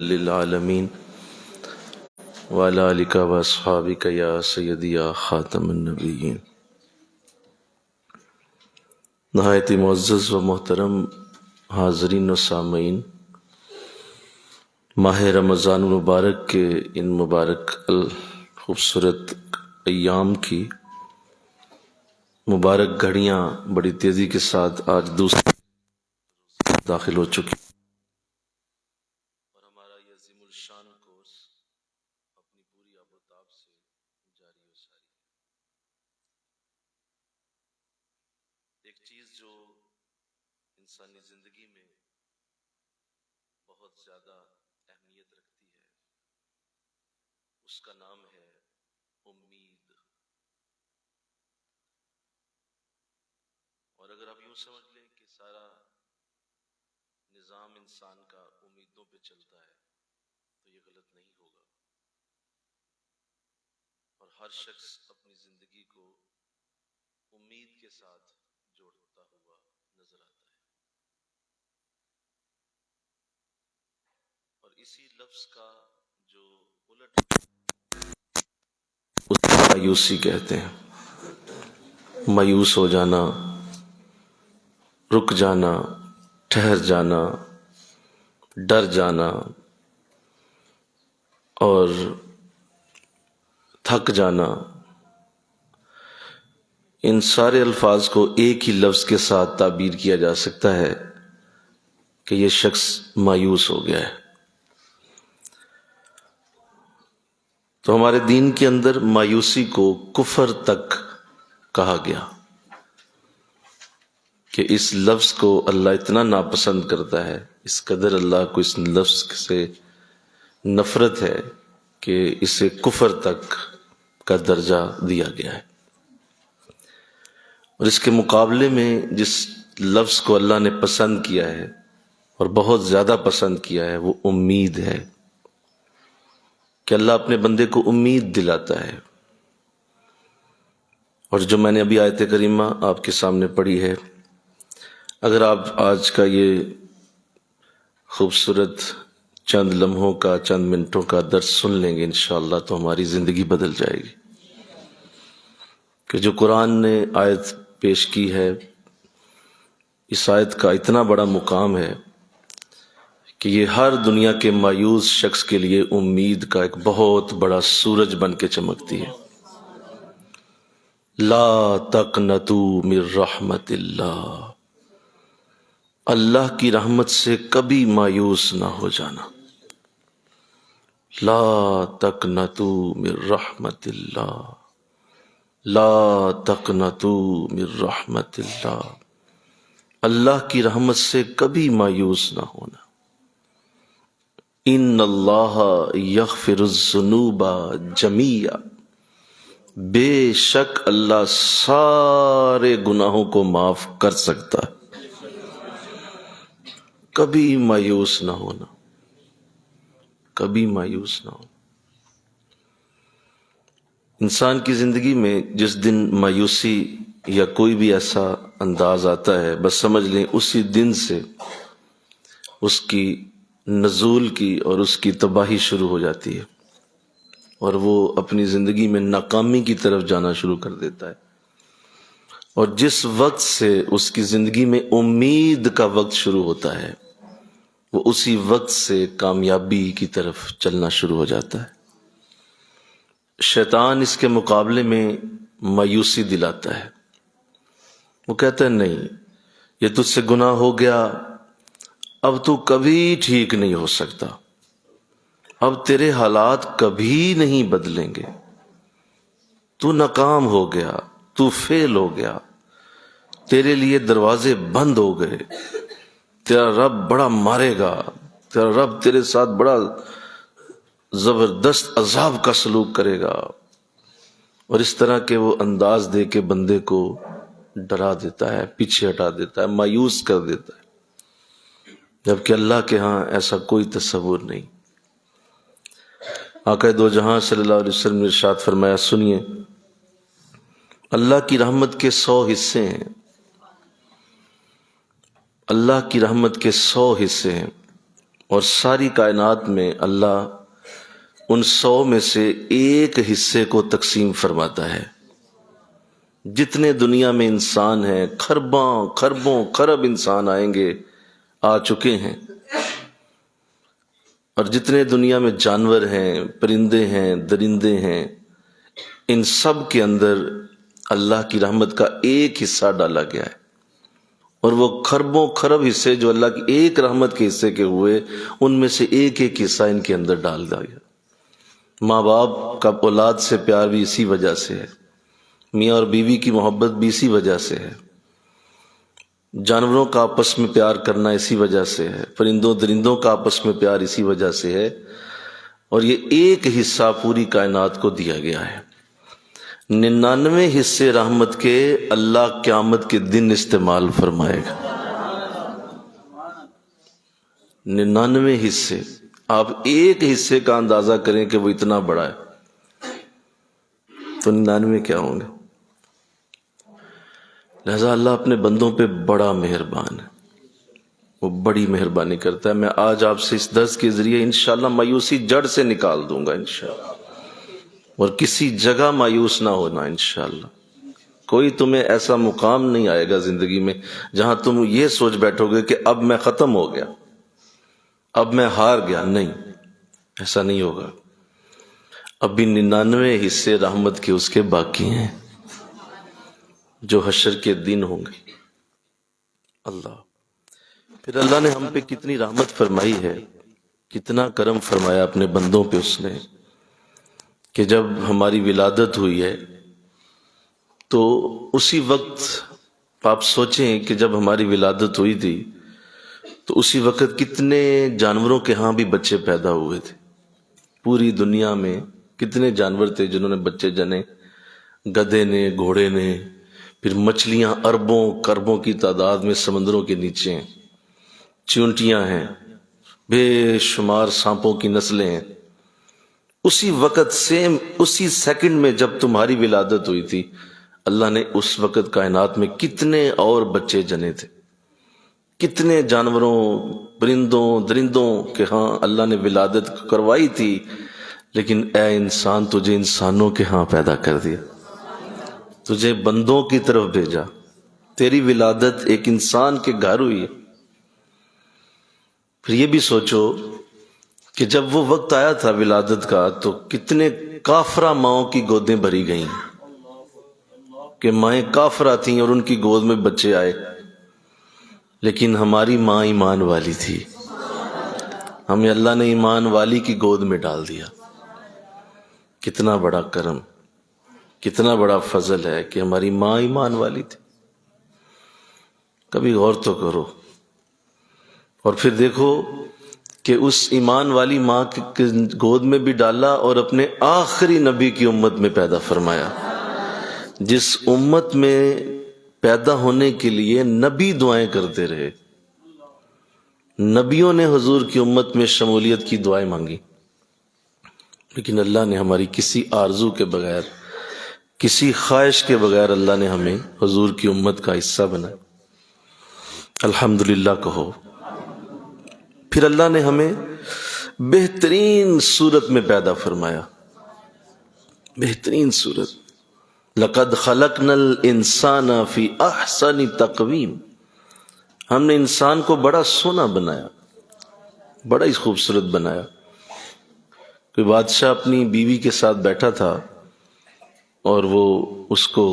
للعالمین وعلی آلک و اصحابک یا سیدی یا خاتم النبیین۔ نہایت معزز و محترم حاضرین و سامعین، ماہ رمضان المبارک کے ان مبارک خوبصورت ایام کی مبارک گھڑیاں بڑی تیزی کے ساتھ آج دوسری داخل ہو چکی اور ہمارا یہ عظیم الشان کورس اپنی پوری آب و تاب سے جاری و ساری ہے۔ ایک چیز جو انسانی زندگی میں بہت زیادہ اہمیت رکھتی ہے اس کا نام ہے امید۔ اور اگر آپ یوں سمجھ لیں کہ سارا نظام انسان کا امیدوں پہ چلتا ہے تو یہ غلط نہیں ہوگا، اور ہر شخص اپنی زندگی کو امید کے ساتھ جوڑتا ہوا نظر آتا ہے، اور اسی لفظ کا جو الٹ اس کو مایوسی کہتے ہیں۔ مایوس ہو جانا، رک جانا، ٹھہر جانا، ڈر جانا اور تھک جانا، ان سارے الفاظ کو ایک ہی لفظ کے ساتھ تعبیر کیا جا سکتا ہے کہ یہ شخص مایوس ہو گیا ہے۔ تو ہمارے دین کے اندر مایوسی کو کفر تک کہا گیا کہ اس لفظ کو اللہ اتنا ناپسند کرتا ہے، اس قدر اللہ کو اس لفظ سے نفرت ہے کہ اسے کفر تک کا درجہ دیا گیا ہے۔ اور اس کے مقابلے میں جس لفظ کو اللہ نے پسند کیا ہے اور بہت زیادہ پسند کیا ہے وہ امید ہے، کہ اللہ اپنے بندے کو امید دلاتا ہے۔ اور جو میں نے ابھی آیت کریمہ آپ کے سامنے پڑھی ہے، اگر آپ آج کا یہ خوبصورت چند لمحوں کا، چند منٹوں کا درس سن لیں گے انشاءاللہ تو ہماری زندگی بدل جائے گی۔ کہ جو قرآن نے آیت پیش کی ہے، اس آیت کا اتنا بڑا مقام ہے کہ یہ ہر دنیا کے مایوس شخص کے لیے امید کا ایک بہت بڑا سورج بن کے چمکتی ہے۔ لا تقنطوا من رحمت اللہ، اللہ کی رحمت سے کبھی مایوس نہ ہو جانا۔ لا تقنطوا من رحمت اللہ، لا تقنطوا من رحمت اللہ، اللہ کی رحمت سے کبھی مایوس نہ ہونا۔ ان اللہ یغفر الذنوب جمیعا، بے شک اللہ سارے گناہوں کو معاف کر سکتا ہے۔ کبھی مایوس نہ ہونا، کبھی مایوس نہ ہونا۔ انسان کی زندگی میں جس دن مایوسی یا کوئی بھی ایسا انداز آتا ہے، بس سمجھ لیں اسی دن سے اس کی نزول کی اور اس کی تباہی شروع ہو جاتی ہے، اور وہ اپنی زندگی میں ناکامی کی طرف جانا شروع کر دیتا ہے۔ اور جس وقت سے اس کی زندگی میں امید کا وقت شروع ہوتا ہے، وہ اسی وقت سے کامیابی کی طرف چلنا شروع ہو جاتا ہے۔ شیطان اس کے مقابلے میں مایوسی دلاتا ہے، وہ کہتا ہے نہیں، یہ تجھ سے گناہ ہو گیا، اب تو کبھی ٹھیک نہیں ہو سکتا، اب تیرے حالات کبھی نہیں بدلیں گے، تو ناکام ہو گیا، تو فیل ہو گیا، تیرے لیے دروازے بند ہو گئے، تیرا رب بڑا مارے گا، تیرا رب تیرے ساتھ بڑا زبردست عذاب کا سلوک کرے گا، اور اس طرح کے وہ انداز دے کے بندے کو ڈرا دیتا ہے، پیچھے ہٹا دیتا ہے، مایوس کر دیتا ہے، جبکہ اللہ کے ہاں ایسا کوئی تصور نہیں۔ آقا دو جہاں صلی اللہ علیہ وسلم نے ارشاد فرمایا، سنیے، اللہ کی رحمت کے 100 حصے ہیں، اللہ کی رحمت کے 100 حصے ہیں، اور ساری کائنات میں اللہ ان 100 میں سے ایک حصے کو تقسیم فرماتا ہے۔ جتنے دنیا میں انسان ہیں، خرب انسان آئیں گے، آ چکے ہیں، اور جتنے دنیا میں جانور ہیں، پرندے ہیں، درندے ہیں، ان سب کے اندر اللہ کی رحمت کا ایک حصہ ڈالا گیا ہے، اور وہ خرب حصے جو اللہ کی ایک رحمت کے حصے کے ہوئے، ان میں سے ایک ایک حصہ ان کے اندر ڈال دیا گیا۔ ماں باپ کا اولاد سے پیار بھی اسی وجہ سے ہے، میاں اور بیوی کی محبت بھی اسی وجہ سے ہے، جانوروں کا آپس میں پیار کرنا اسی وجہ سے ہے، پرندوں درندوں کا آپس میں پیار اسی وجہ سے ہے، اور یہ ایک حصہ پوری کائنات کو دیا گیا ہے۔ 99 حصے رحمت کے اللہ قیامت کے دن استعمال فرمائے گا۔ 99 حصے، آپ ایک حصے کا اندازہ کریں کہ وہ اتنا بڑا ہے تو 99 کیا ہوں گے؟ لہذا اللہ اپنے بندوں پہ بڑا مہربان ہے، وہ بڑی مہربانی کرتا ہے۔ میں آج آپ سے اس درس کے ذریعے انشاءاللہ مایوسی جڑ سے نکال دوں گا انشاءاللہ، اور کسی جگہ مایوس نہ ہونا انشاءاللہ۔ کوئی تمہیں ایسا مقام نہیں آئے گا زندگی میں جہاں تم یہ سوچ بیٹھو گے کہ اب میں ختم ہو گیا، اب میں ہار گیا۔ نہیں، ایسا نہیں ہوگا۔ ابھی 99 حصے رحمت کے اس کے باقی ہیں جو حشر کے دن ہوں گے۔ اللہ، پھر اللہ نے ہم پہ کتنی رحمت فرمائی ہے، کتنا کرم فرمایا اپنے بندوں پہ اس نے، کہ جب ہماری ولادت ہوئی ہے تو اسی وقت آپ سوچیں کہ جب ہماری ولادت ہوئی تھی تو اسی وقت کتنے جانوروں کے ہاں بھی بچے پیدا ہوئے تھے۔ پوری دنیا میں کتنے جانور تھے جنہوں نے بچے جنے، گدھے نے، گھوڑے نے، پھر مچھلیاں اربوں کربوں کی تعداد میں سمندروں کے نیچے ہیں، چیونٹیاں ہیں، بے شمار سانپوں کی نسلیں ہیں۔ اسی وقت سیم اسی سیکنڈ میں جب تمہاری ولادت ہوئی تھی، اللہ نے اس وقت کائنات میں کتنے اور بچے جنے تھے، کتنے جانوروں پرندوں درندوں کے ہاں اللہ نے ولادت کروائی تھی، لیکن اے انسان تجھے انسانوں کے ہاں پیدا کر دیا، تجھے بندوں کی طرف بھیجا، تیری ولادت ایک انسان کے گھر ہوئی ہے۔ پھر یہ بھی سوچو کہ جب وہ وقت آیا تھا ولادت کا تو کتنے کافرہ ماؤں کی گودیں بھری گئیں، کہ مائیں کافرہ تھیں اور ان کی گود میں بچے آئے، لیکن ہماری ماں ایمان والی تھی، ہمیں اللہ نے ایمان والی کی گود میں ڈال دیا۔ کتنا بڑا کرم، کتنا بڑا فضل ہے کہ ہماری ماں ایمان والی تھی۔ کبھی غور تو کرو، اور پھر دیکھو کہ اس ایمان والی ماں کی گود میں بھی ڈالا اور اپنے آخری نبی کی امت میں پیدا فرمایا، جس امت میں پیدا ہونے کے لیے نبی دعائیں کرتے رہے، نبیوں نے حضور کی امت میں شمولیت کی دعائیں مانگی، لیکن اللہ نے ہماری کسی آرزو کے بغیر، کسی خواہش کے بغیر اللہ نے ہمیں حضور کی امت کا حصہ بنایا۔ الحمدللہ کہو۔ پھر اللہ نے ہمیں بہترین صورت میں پیدا فرمایا، بہترین صورت۔ لَقَدْ خَلَقْنَا الْإِنسَانَ فِي أَحْسَنِ تَقْوِيمٍ، ہم نے انسان کو بڑا سونا بنایا، بڑا ہی خوبصورت بنایا۔ کوئی بادشاہ اپنی بیوی کے ساتھ بیٹھا تھا اور وہ اس کو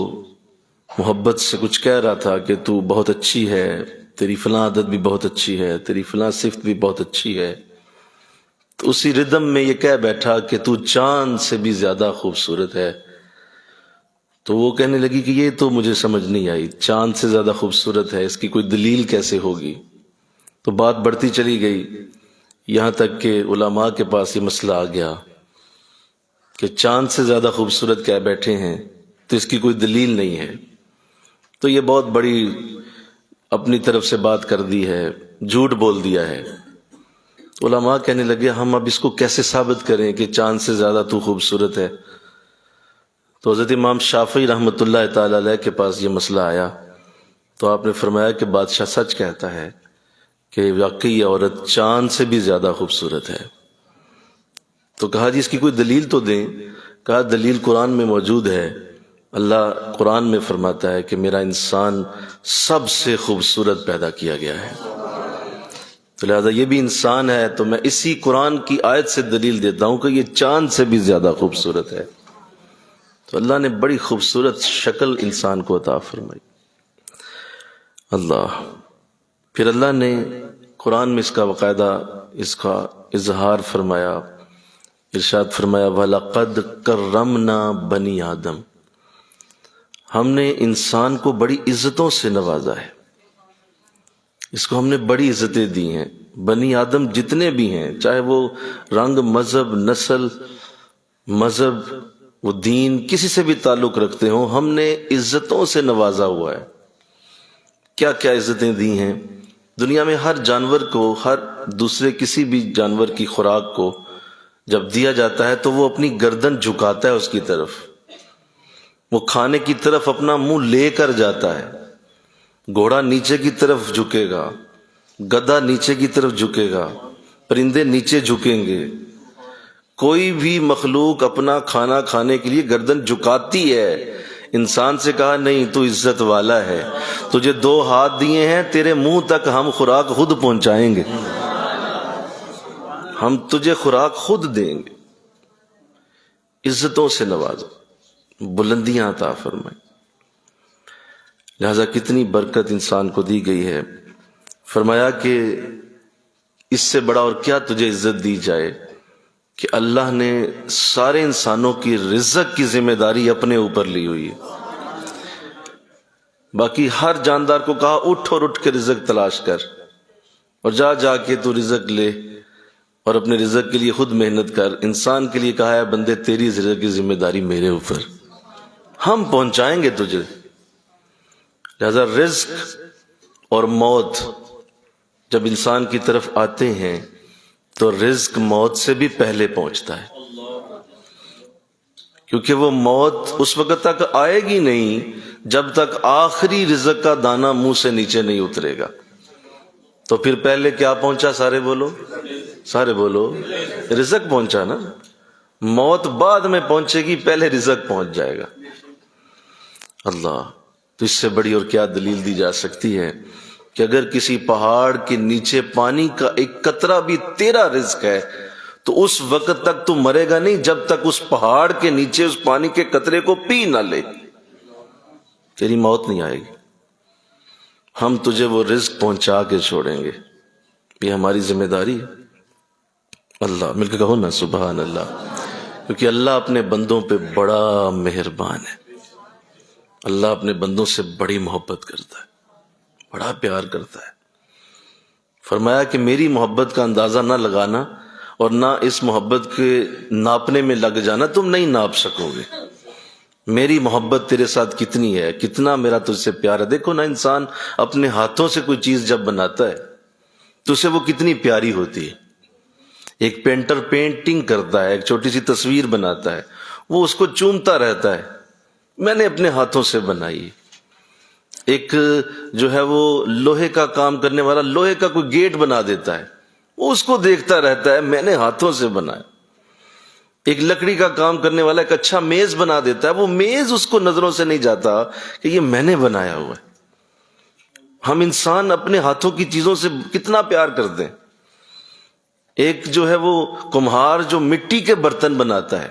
محبت سے کچھ کہہ رہا تھا کہ تو بہت اچھی ہے، تیری فلاں عادت بھی بہت اچھی ہے، تیری فلاں صفت بھی بہت اچھی ہے۔ تو اسی ردم میں یہ کہہ بیٹھا کہ تو چاند سے بھی زیادہ خوبصورت ہے۔ تو وہ کہنے لگی کہ یہ تو مجھے سمجھ نہیں آئی، چاند سے زیادہ خوبصورت ہے، اس کی کوئی دلیل کیسے ہوگی؟ تو بات بڑھتی چلی گئی، یہاں تک کہ علماء کے پاس یہ مسئلہ آ گیا کہ چاند سے زیادہ خوبصورت کہہ بیٹھے ہیں تو اس کی کوئی دلیل نہیں ہے، تو یہ بہت بڑی اپنی طرف سے بات کر دی ہے، جھوٹ بول دیا ہے۔ علماء کہنے لگے ہم اب اس کو کیسے ثابت کریں کہ چاند سے زیادہ تو خوبصورت ہے؟ تو حضرت امام شافعی رحمۃ اللہ تعالی علیہ کے پاس یہ مسئلہ آیا، تو آپ نے فرمایا کہ بادشاہ سچ کہتا ہے کہ واقعی یہ عورت چاند سے بھی زیادہ خوبصورت ہے. تو کہا جی اس کی کوئی دلیل تو دیں. کہا دلیل قرآن میں موجود ہے. اللہ قرآن میں فرماتا ہے کہ میرا انسان سب سے خوبصورت پیدا کیا گیا ہے، تو لہذا یہ بھی انسان ہے. تو میں اسی قرآن کی آیت سے دلیل دیتا ہوں کہ یہ چاند سے بھی زیادہ خوبصورت ہے. تو اللہ نے بڑی خوبصورت شکل انسان کو عطا فرمائی. اللہ پھر اللہ نے قرآن میں اس کا باقاعدہ اس کا اظہار فرمایا. ارشاد فرمایا وَلَقَدْ كَرَّمْنَا بَنِي آدم، ہم نے انسان کو بڑی عزتوں سے نوازا ہے، اس کو ہم نے بڑی عزتیں دی ہیں. بنی آدم جتنے بھی ہیں، چاہے وہ رنگ، مذہب، نسل، مذہب، وہ دین، کسی سے بھی تعلق رکھتے ہوں، ہم نے عزتوں سے نوازا ہوا ہے. کیا کیا عزتیں دی ہیں؟ دنیا میں ہر جانور کو، ہر دوسرے کسی بھی جانور کی خوراک کو جب دیا جاتا ہے تو وہ اپنی گردن جھکاتا ہے اس کی طرف، وہ کھانے کی طرف اپنا منہ لے کر جاتا ہے. گھوڑا نیچے کی طرف جھکے گا، گدھا نیچے کی طرف جھکے گا، پرندے نیچے جھکیں گے. کوئی بھی مخلوق اپنا کھانا کھانے کے لیے گردن جھکاتی ہے. انسان سے کہا نہیں تو عزت والا ہے، تجھے 2 ہاتھ دیے ہیں، تیرے منہ تک ہم خوراک خود پہنچائیں گے، ہم تجھے خوراک خود دیں گے. عزتوں سے نوازا، بلندیاں عطا فرمائیں. لہذا کتنی برکت انسان کو دی گئی ہے. فرمایا کہ اس سے بڑا اور کیا تجھے عزت دی جائے کہ اللہ نے سارے انسانوں کی رزق کی ذمہ داری اپنے اوپر لی ہوئی ہے. باقی ہر جاندار کو کہا اٹھ اور اٹھ کے رزق تلاش کر، اور جا جا کے تو رزق لے اور اپنے رزق کے لیے خود محنت کر. انسان کے لیے کہا ہے بندے تیری رزق کی ذمہ داری میرے اوپر، ہم پہنچائیں گے تجھے. لہذا رزق اور موت جب انسان کی طرف آتے ہیں تو رزق موت سے بھی پہلے پہنچتا ہے، کیونکہ وہ موت اس وقت تک آئے گی نہیں جب تک آخری رزق کا دانہ منہ سے نیچے نہیں اترے گا. تو پھر پہلے کیا پہنچا؟ سارے بولو، سارے بولو، رزق پہنچا نا. موت بعد میں پہنچے گی، پہلے رزق پہنچ جائے گا. اللہ، تو اس سے بڑی اور کیا دلیل دی جا سکتی ہے کہ اگر کسی پہاڑ کے نیچے پانی کا ایک قطرہ بھی تیرا رزق ہے تو اس وقت تک تو مرے گا نہیں جب تک اس پہاڑ کے نیچے اس پانی کے قطرے کو پی نہ لے. تیری موت نہیں آئے گی. ہم تجھے وہ رزق پہنچا کے چھوڑیں گے، یہ ہماری ذمہ داری ہے. اللہ، مل کے کہو نا سبحان اللہ. کیونکہ اللہ اپنے بندوں پہ بڑا مہربان ہے. اللہ اپنے بندوں سے بڑی محبت کرتا ہے، بڑا پیار کرتا ہے. فرمایا کہ میری محبت کا اندازہ نہ لگانا اور نہ اس محبت کے ناپنے میں لگ جانا، تم نہیں ناپ سکو گے. میری محبت تیرے ساتھ کتنی ہے، کتنا میرا تجھ سے پیار ہے. دیکھو نا، انسان اپنے ہاتھوں سے کوئی چیز جب بناتا ہے تو اسے وہ کتنی پیاری ہوتی ہے. ایک پینٹر پینٹنگ کرتا ہے، ایک چھوٹی سی تصویر بناتا ہے، وہ اس کو چومتا رہتا ہے، میں نے اپنے ہاتھوں سے بنائی. ایک جو ہے وہ لوہے کا کام کرنے والا لوہے کا کوئی گیٹ بنا دیتا ہے، وہ اس کو دیکھتا رہتا ہے، میں نے ہاتھوں سے بنایا. ایک لکڑی کا کام کرنے والا ایک اچھا میز بنا دیتا ہے، وہ میز اس کو نظروں سے نہیں جاتا کہ یہ میں نے بنایا ہوا ہے. ہم انسان اپنے ہاتھوں کی چیزوں سے کتنا پیار کرتے ہیں. ایک جو ہے وہ کمہار جو مٹی کے برتن بناتا ہے،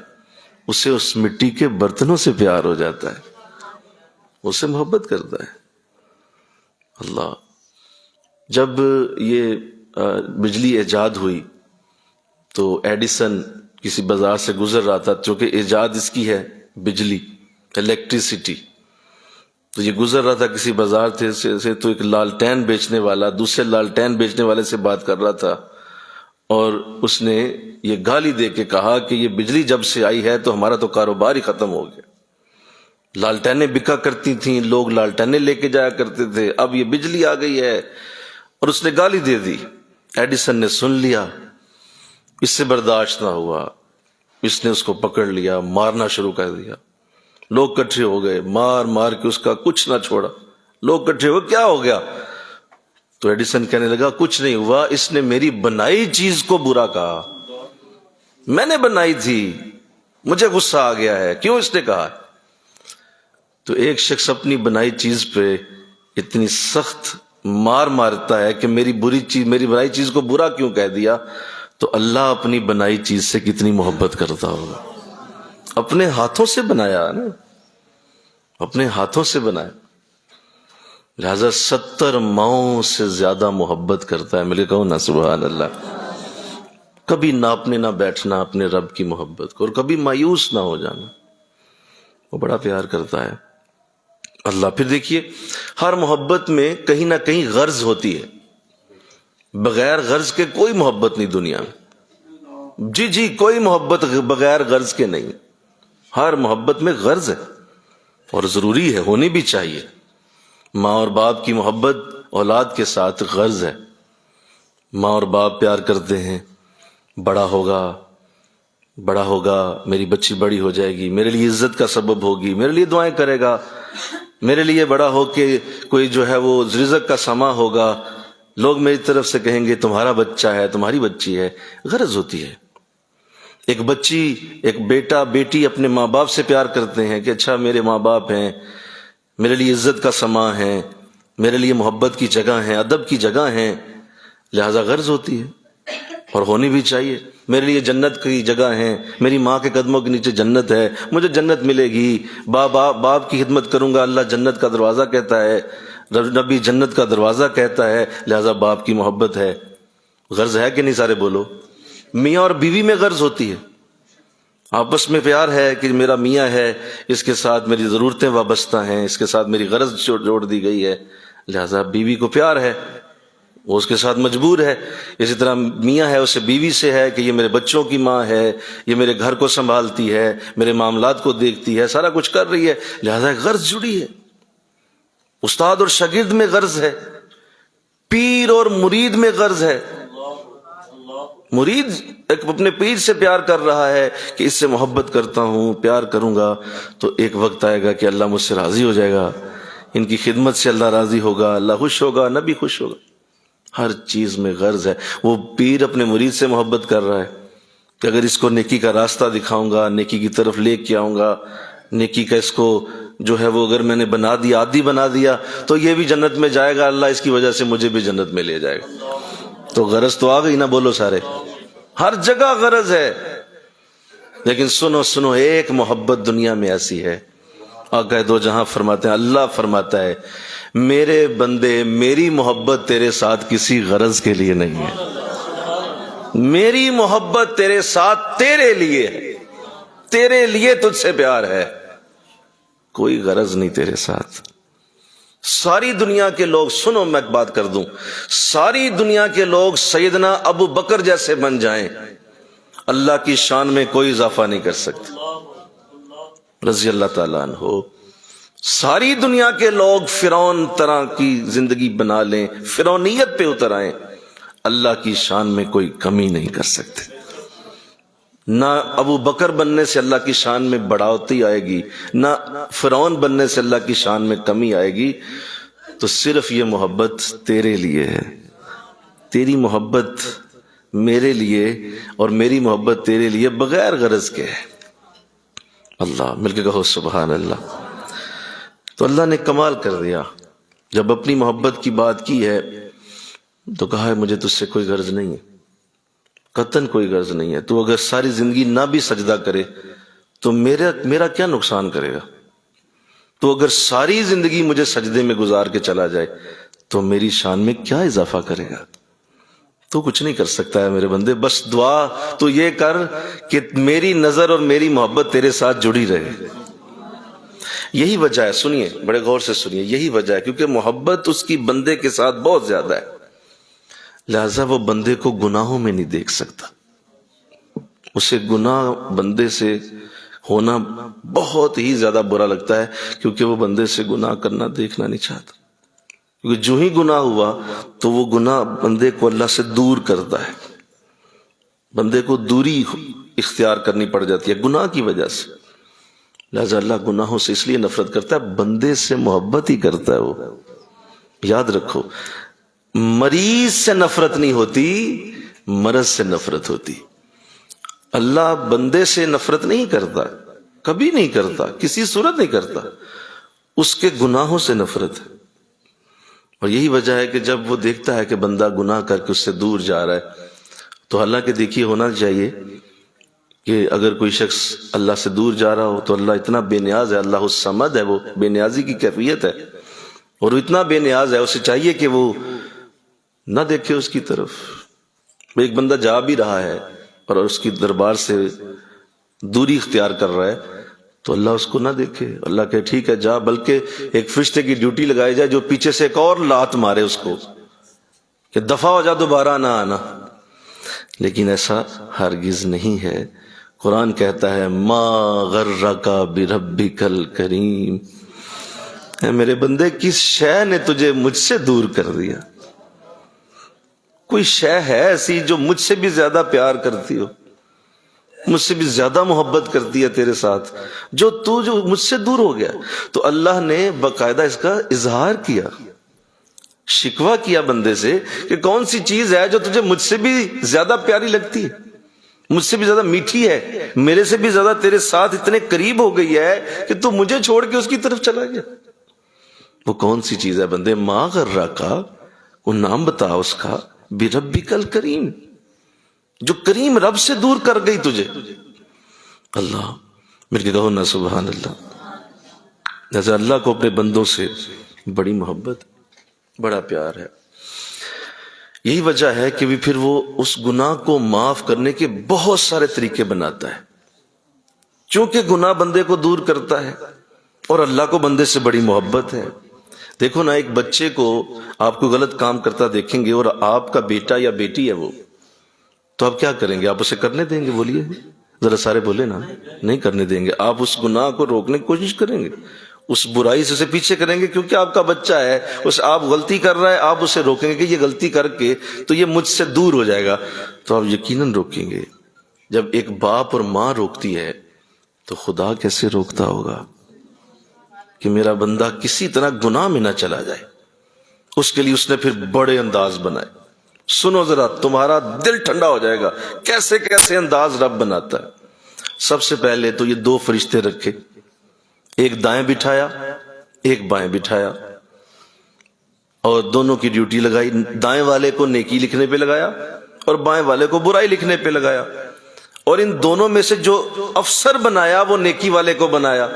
اسے اس مٹی کے برتنوں سے پیار ہو جاتا ہے، اس سے محبت کرتا ہے. اللہ، جب یہ بجلی ایجاد ہوئی تو ایڈیسن کسی بازار سے گزر رہا تھا، چونکہ ایجاد اس کی ہے بجلی، الیکٹریسٹی. تو یہ گزر رہا تھا کسی بازار سے، تو ایک لالٹین بیچنے والا دوسرے لالٹین بیچنے والے سے بات کر رہا تھا، اور اس نے یہ گالی دے کے کہا کہ یہ بجلی جب سے آئی ہے تو ہمارا تو کاروبار ہی ختم ہو گیا. لالٹینیں بکا کرتی تھیں، لوگ لالٹینیں لے کے جایا کرتے تھے، اب یہ بجلی آ گئی ہے. اور اس نے گالی دے دی. ایڈیسن نے سن لیا، اس سے برداشت نہ ہوا، اس نے اس کو پکڑ لیا، مارنا شروع کر دیا. لوگ کٹھے ہو گئے، مار مار کے اس کا کچھ نہ چھوڑا. لوگ کٹھے ہوئے، کیا ہو گیا؟ تو ایڈیسن کہنے لگا کچھ نہیں ہوا، اس نے میری بنائی چیز کو برا کہا، میں نے بنائی تھی، مجھے غصہ آ گیا ہے، کیوں اس نے کہا؟ تو ایک شخص اپنی بنائی چیز پہ اتنی سخت مار مارتا ہے کہ میری بنائی چیز کو برا کیوں کہہ دیا، تو اللہ اپنی بنائی چیز سے کتنی محبت کرتا ہوگا. اپنے ہاتھوں سے بنایا نا، اپنے ہاتھوں سے بنایا، لہذا 70 ماؤں سے زیادہ محبت کرتا ہے. ملے کہو نا سبحان اللہ. کبھی ناپنے نہ بیٹھنا اپنے رب کی محبت کو، اور کبھی مایوس نہ ہو جانا، وہ بڑا پیار کرتا ہے اللہ. پھر دیکھیے ہر محبت میں کہیں نہ کہیں غرض ہوتی ہے، بغیر غرض کے کوئی محبت نہیں دنیا میں. جی کوئی محبت بغیر غرض کے نہیں، ہر محبت میں غرض ہے اور ضروری ہے، ہونی بھی چاہیے. ماں اور باپ کی محبت اولاد کے ساتھ غرض ہے. ماں اور باپ پیار کرتے ہیں، بڑا ہوگا میری بچی بڑی ہو جائے گی، میرے لیے عزت کا سبب ہوگی، میرے لیے دعائیں کرے گا، میرے لیے بڑا ہو کے کوئی جو ہے وہ رزق کا سما ہوگا، لوگ میری طرف سے کہیں گے تمہارا بچہ ہے، تمہاری بچی ہے. غرض ہوتی ہے. ایک بچی، ایک بیٹا بیٹی اپنے ماں باپ سے پیار کرتے ہیں کہ اچھا میرے ماں باپ ہیں، میرے لیے عزت کا سما ہے، میرے لیے محبت کی جگہ ہیں، ادب کی جگہ ہیں، لہذا غرض ہوتی ہے اور ہونی بھی چاہیے. میرے لیے جنت کی جگہ ہیں، میری ماں کے قدموں کے نیچے جنت ہے، مجھے جنت ملے گی، باپ کی خدمت کروں گا، اللہ جنت کا دروازہ کہتا ہے، نبی جنت کا دروازہ کہتا ہے، لہذا باپ کی محبت ہے. غرض ہے کہ نہیں؟ سارے بولو. میاں اور بیوی میں غرض ہوتی ہے، آپس میں پیار ہے کہ میرا میاں ہے، اس کے ساتھ میری ضرورتیں وابستہ ہیں، اس کے ساتھ میری غرض جوڑ دی گئی ہے، لہذا بیوی کو پیار ہے، وہ اس کے ساتھ مجبور ہے. اسی طرح میاں ہے، اسے بیوی سے ہے کہ یہ میرے بچوں کی ماں ہے، یہ میرے گھر کو سنبھالتی ہے، میرے معاملات کو دیکھتی ہے، سارا کچھ کر رہی ہے، لہذا غرض جڑی ہے. استاد اور شاگرد میں غرض ہے، پیر اور مرید میں غرض ہے. مرید ایک اپنے پیر سے پیار کر رہا ہے کہ اس سے محبت کرتا ہوں، پیار کروں گا تو ایک وقت آئے گا کہ اللہ مجھ سے راضی ہو جائے گا، ان کی خدمت سے اللہ راضی ہوگا، اللہ خوش ہوگا، نبی خوش ہوگا. ہر چیز میں غرض ہے. وہ پیر اپنے مرید سے محبت کر رہا ہے کہ اگر اس کو نیکی کا راستہ دکھاؤں گا، نیکی کی طرف لے کے آؤں گا، نیکی کا اس کو جو ہے وہ اگر میں نے بنا دیا، عادی بنا دیا، تو یہ بھی جنت میں جائے گا، اللہ اس کی وجہ سے مجھے بھی جنت میں لے جائے گا. تو غرض تو آ گئی نا، بولو سارے. ہر جگہ غرض ہے. لیکن سنو ایک محبت دنیا میں ایسی ہے، آقا دو جہاں فرماتے ہیں، اللہ فرماتا ہے میرے بندے میری محبت تیرے ساتھ کسی غرض کے لیے نہیں ہے، میری محبت تیرے ساتھ تیرے لیے ہے، تیرے لیے تجھ سے پیار ہے، کوئی غرض نہیں تیرے ساتھ. ساری دنیا کے لوگ، سنو میں ایک بات کر دوں، ساری دنیا کے لوگ سیدنا ابو بکر جیسے بن جائیں، اللہ کی شان میں کوئی اضافہ نہیں کر سکتے رضی اللہ تعالیٰ عنہ. ساری دنیا کے لوگ فرعون طرح کی زندگی بنا لیں، فرعونیت پہ اتر آئیں، اللہ کی شان میں کوئی کمی نہیں کر سکتے. نہ ابو بکر بننے سے اللہ کی شان میں بڑھوتی آئے گی، نہ فرعون بننے سے اللہ کی شان میں کمی آئے گی. تو صرف یہ محبت تیرے لیے ہے، تیری محبت میرے لیے اور میری محبت تیرے لیے بغیر غرض کے ہے. اللہ مل کے کہو سبحان اللہ. تو اللہ نے کمال کر دیا، جب اپنی محبت کی بات کی ہے تو کہا ہے مجھے تجھ سے کوئی غرض نہیں ہے، قطعاً کوئی غرض نہیں ہے. تو اگر ساری زندگی نہ بھی سجدہ کرے تو میرا کیا نقصان کرے گا؟ تو اگر ساری زندگی مجھے سجدے میں گزار کے چلا جائے تو میری شان میں کیا اضافہ کرے گا؟ تو کچھ نہیں کر سکتا ہے میرے بندے. بس دعا تو یہ کر کہ میری نظر اور میری محبت تیرے ساتھ جڑی رہے. یہی وجہ ہے، سنیے بڑے غور سے سنیے، یہی وجہ ہے کیونکہ محبت اس کی بندے کے ساتھ بہت زیادہ ہے، لہذا وہ بندے کو گناہوں میں نہیں دیکھ سکتا. اسے گناہ بندے سے ہونا بہت ہی زیادہ برا لگتا ہے کیونکہ وہ بندے سے گناہ کرنا دیکھنا نہیں چاہتا. کیونکہ جو ہی گناہ ہوا تو وہ گناہ بندے کو اللہ سے دور کرتا ہے، بندے کو دوری اختیار کرنی پڑ جاتی ہے گناہ کی وجہ سے. لہذا اللہ گناہوں سے اس لیے نفرت کرتا ہے، بندے سے محبت ہی کرتا ہے. وہ یاد رکھو، مریض سے نفرت نہیں ہوتی، مرض سے نفرت ہوتی۔ اللہ بندے سے نفرت نہیں کرتا، کبھی نہیں کرتا، کسی صورت نہیں کرتا، اس کے گناہوں سے نفرت ہے۔ اور یہی وجہ ہے کہ جب وہ دیکھتا ہے کہ بندہ گناہ کر کے اس سے دور جا رہا ہے تو حالانکہ دیکھیے ہونا چاہیے کہ اگر کوئی شخص اللہ سے دور جا رہا ہو تو اللہ اتنا بے نیاز ہے، اللہ الصمد ہے، وہ بے نیازی کی کیفیت ہے، اور وہ اتنا بے نیاز ہے، اسے چاہیے کہ وہ نہ دیکھے اس کی طرف۔ ایک بندہ جا بھی رہا ہے اور اس کی دربار سے دوری اختیار کر رہا ہے تو اللہ اس کو نہ دیکھے، اللہ کہ ٹھیک ہے جا، بلکہ ایک فرشتے کی ڈیوٹی لگائی جائے جو پیچھے سے ایک اور لات مارے اس کو کہ دفع ہو جا، دوبارہ نہ آنا۔ لیکن ایسا ہرگز نہیں ہے۔ قرآن کہتا ہے ما غرک بربک الکریم، اے میرے بندے کس شے نے تجھے مجھ سے دور کر دیا؟ کوئی شے ہے ایسی جو مجھ سے بھی زیادہ پیار کرتی ہو، مجھ سے بھی زیادہ محبت کرتی ہے تیرے ساتھ، جو مجھ سے دور ہو گیا؟ تو اللہ نے باقاعدہ اس کا اظہار کیا، شکوہ کیا بندے سے کہ کون سی چیز ہے جو تجھے مجھ سے بھی زیادہ پیاری لگتی ہے، مجھ سے بھی زیادہ میٹھی ہے، میرے سے بھی زیادہ تیرے ساتھ اتنے قریب ہو گئی ہے کہ تو مجھے چھوڑ کے اس کی طرف چلا گیا۔ وہ کون سی چیز ہے بندے؟ ما غرکا، وہ نام بتا اس کا، بربک الکریم، جو کریم رب سے دور کر گئی تجھے۔ اللہ میرے کہو نا سبحان اللہ۔ جیسے اللہ کو اپنے بندوں سے بڑی محبت، بڑا پیار ہے۔ یہی وجہ ہے کہ پھر وہ اس گناہ کو معاف کرنے کے بہت سارے طریقے بناتا ہے، چونکہ گناہ بندے کو دور کرتا ہے اور اللہ کو بندے سے بڑی محبت ہے۔ دیکھو نا، ایک بچے کو آپ کو غلط کام کرتا دیکھیں گے اور آپ کا بیٹا یا بیٹی ہے وہ، تو آپ کیا کریں گے؟ آپ اسے کرنے دیں گے؟ بولیے ذرا، سارے بولے نا، نہیں کرنے دیں گے۔ آپ اس گناہ کو روکنے کی کوشش کریں گے، اس برائی سے اسے پیچھے کریں گے، کیونکہ آپ کا بچہ ہے، آپ غلطی کر رہا ہے، آپ اسے روکیں گے کہ یہ غلطی کر کے تو یہ مجھ سے دور ہو جائے گا، تو آپ یقیناً روکیں گے۔ جب ایک باپ اور ماں روکتی ہے تو خدا کیسے روکتا ہوگا کہ میرا بندہ کسی طرح گناہ میں نہ چلا جائے۔ اس کے لیے اس نے پھر بڑے انداز بنائے۔ سنو ذرا، تمہارا دل ٹھنڈا ہو جائے گا کیسے کیسے انداز رب بناتا ہے۔ سب سے پہلے تو یہ دو فرشتے رکھے، ایک دائیں بٹھایا ایک بائیں بٹھایا، اور دونوں کی ڈیوٹی لگائی۔ دائیں والے کو نیکی لکھنے پہ لگایا اور بائیں والے کو برائی لکھنے پہ لگایا، اور ان دونوں میں سے جو افسر بنایا وہ نیکی والے کو بنایا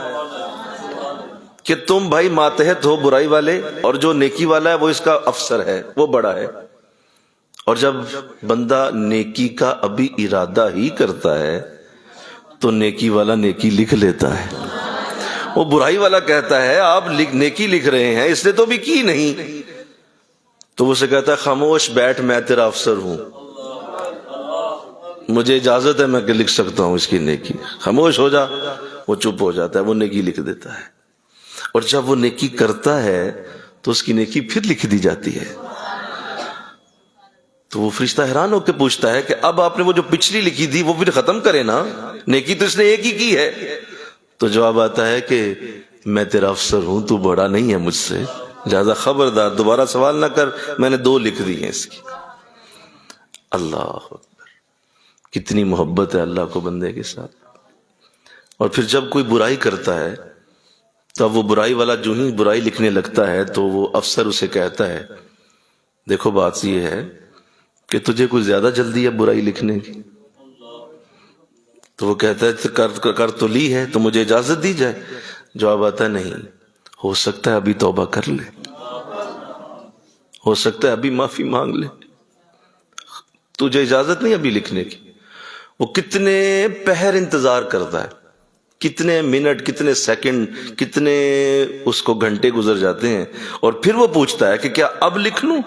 کہ تم بھائی ماتحت ہو برائی والے، اور جو نیکی والا ہے وہ اس کا افسر ہے، وہ بڑا ہے۔ اور جب بندہ نیکی کا ابھی ارادہ ہی کرتا ہے تو نیکی والا نیکی لکھ لیتا ہے۔ وہ برائی والا کہتا ہے آپ نیکی لکھ رہے ہیں، اس نے تو بھی کی نہیں، تو وہ اسے کہتا ہے خاموش بیٹھ، میں تیرا افسر ہوں، مجھے اجازت ہے میں کہ لکھ سکتا ہوں اس کی نیکی، خاموش ہو جا۔ وہ چپ ہو جاتا ہے، وہ نیکی لکھ دیتا ہے، اور جب وہ نیکی کرتا ہے تو اس کی نیکی پھر لکھ دی جاتی ہے۔ تو وہ فرشتہ حیران ہو کے پوچھتا ہے کہ اب آپ نے وہ جو پچھلی لکھی تھی وہ پھر ختم کرے نا، نیکی تو اس نے ایک ہی کی ہے۔ تو جواب آتا ہے کہ میں تیرا افسر ہوں، تو بڑا نہیں ہے مجھ سے، لہذا خبردار دوبارہ سوال نہ کر، میں نے دو لکھ دی ہیں اس کی۔ اللہ اکبر، کتنی محبت ہے اللہ کو بندے کے ساتھ۔ اور پھر جب کوئی برائی کرتا ہے تب وہ برائی والا جو ہی برائی لکھنے لگتا ہے تو وہ افسر اسے کہتا ہے دیکھو بات یہ ہے کہ تجھے کوئی زیادہ جلدی ہے برائی لکھنے کی؟ تو وہ کہتا ہے کر تو لی ہے تو مجھے اجازت دی جائے۔ جواب آتا ہے نہیں، ہو سکتا ہے ابھی توبہ کر لے، ہو سکتا ہے ابھی معافی مانگ لے، تجھے اجازت نہیں ابھی لکھنے کی۔ وہ کتنے پہر انتظار کرتا ہے، کتنے منٹ، کتنے سیکنڈ، کتنے اس کو گھنٹے گزر جاتے ہیں، اور پھر وہ پوچھتا ہے کہ کیا اب لکھ لوں؟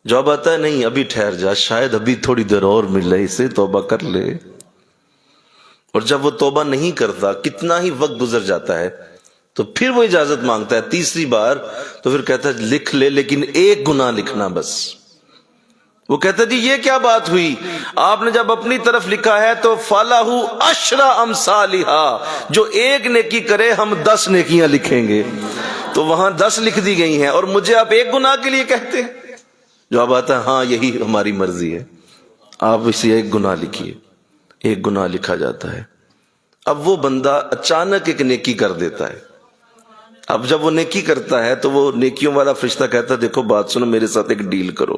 جواب آتا ہے نہیں، ابھی ٹھہر جا، شاید ابھی تھوڑی دیر اور ملے، اسے توبہ کر لے۔ اور جب وہ توبہ نہیں کرتا، کتنا ہی وقت گزر جاتا ہے، تو پھر وہ اجازت مانگتا ہے تیسری بار، تو پھر کہتا ہے لکھ لے لیکن ایک گناہ لکھنا بس۔ وہ کہتا ہے جی یہ کیا بات ہوئی؟ آپ نے جب اپنی طرف لکھا ہے تو فَلَهُ عَشْرَ أَمْثَالِهَا، جو ایک نیکی کرے ہم 10 نیکیاں لکھیں گے، تو وہاں 10 لکھ دی گئی ہیں، اور مجھے آپ ایک گناہ کے لیے کہتے ہیں؟ جواب آتا ہے ہاں یہی ہماری مرضی ہے، آپ اسے ایک گناہ لکھیے۔ ایک گناہ لکھا جاتا ہے۔ اب وہ بندہ اچانک ایک نیکی کر دیتا ہے۔ اب جب وہ نیکی کرتا ہے تو وہ نیکیوں والا فرشتہ کہتا ہے دیکھو بات سنو، میرے ساتھ ایک ڈیل کرو،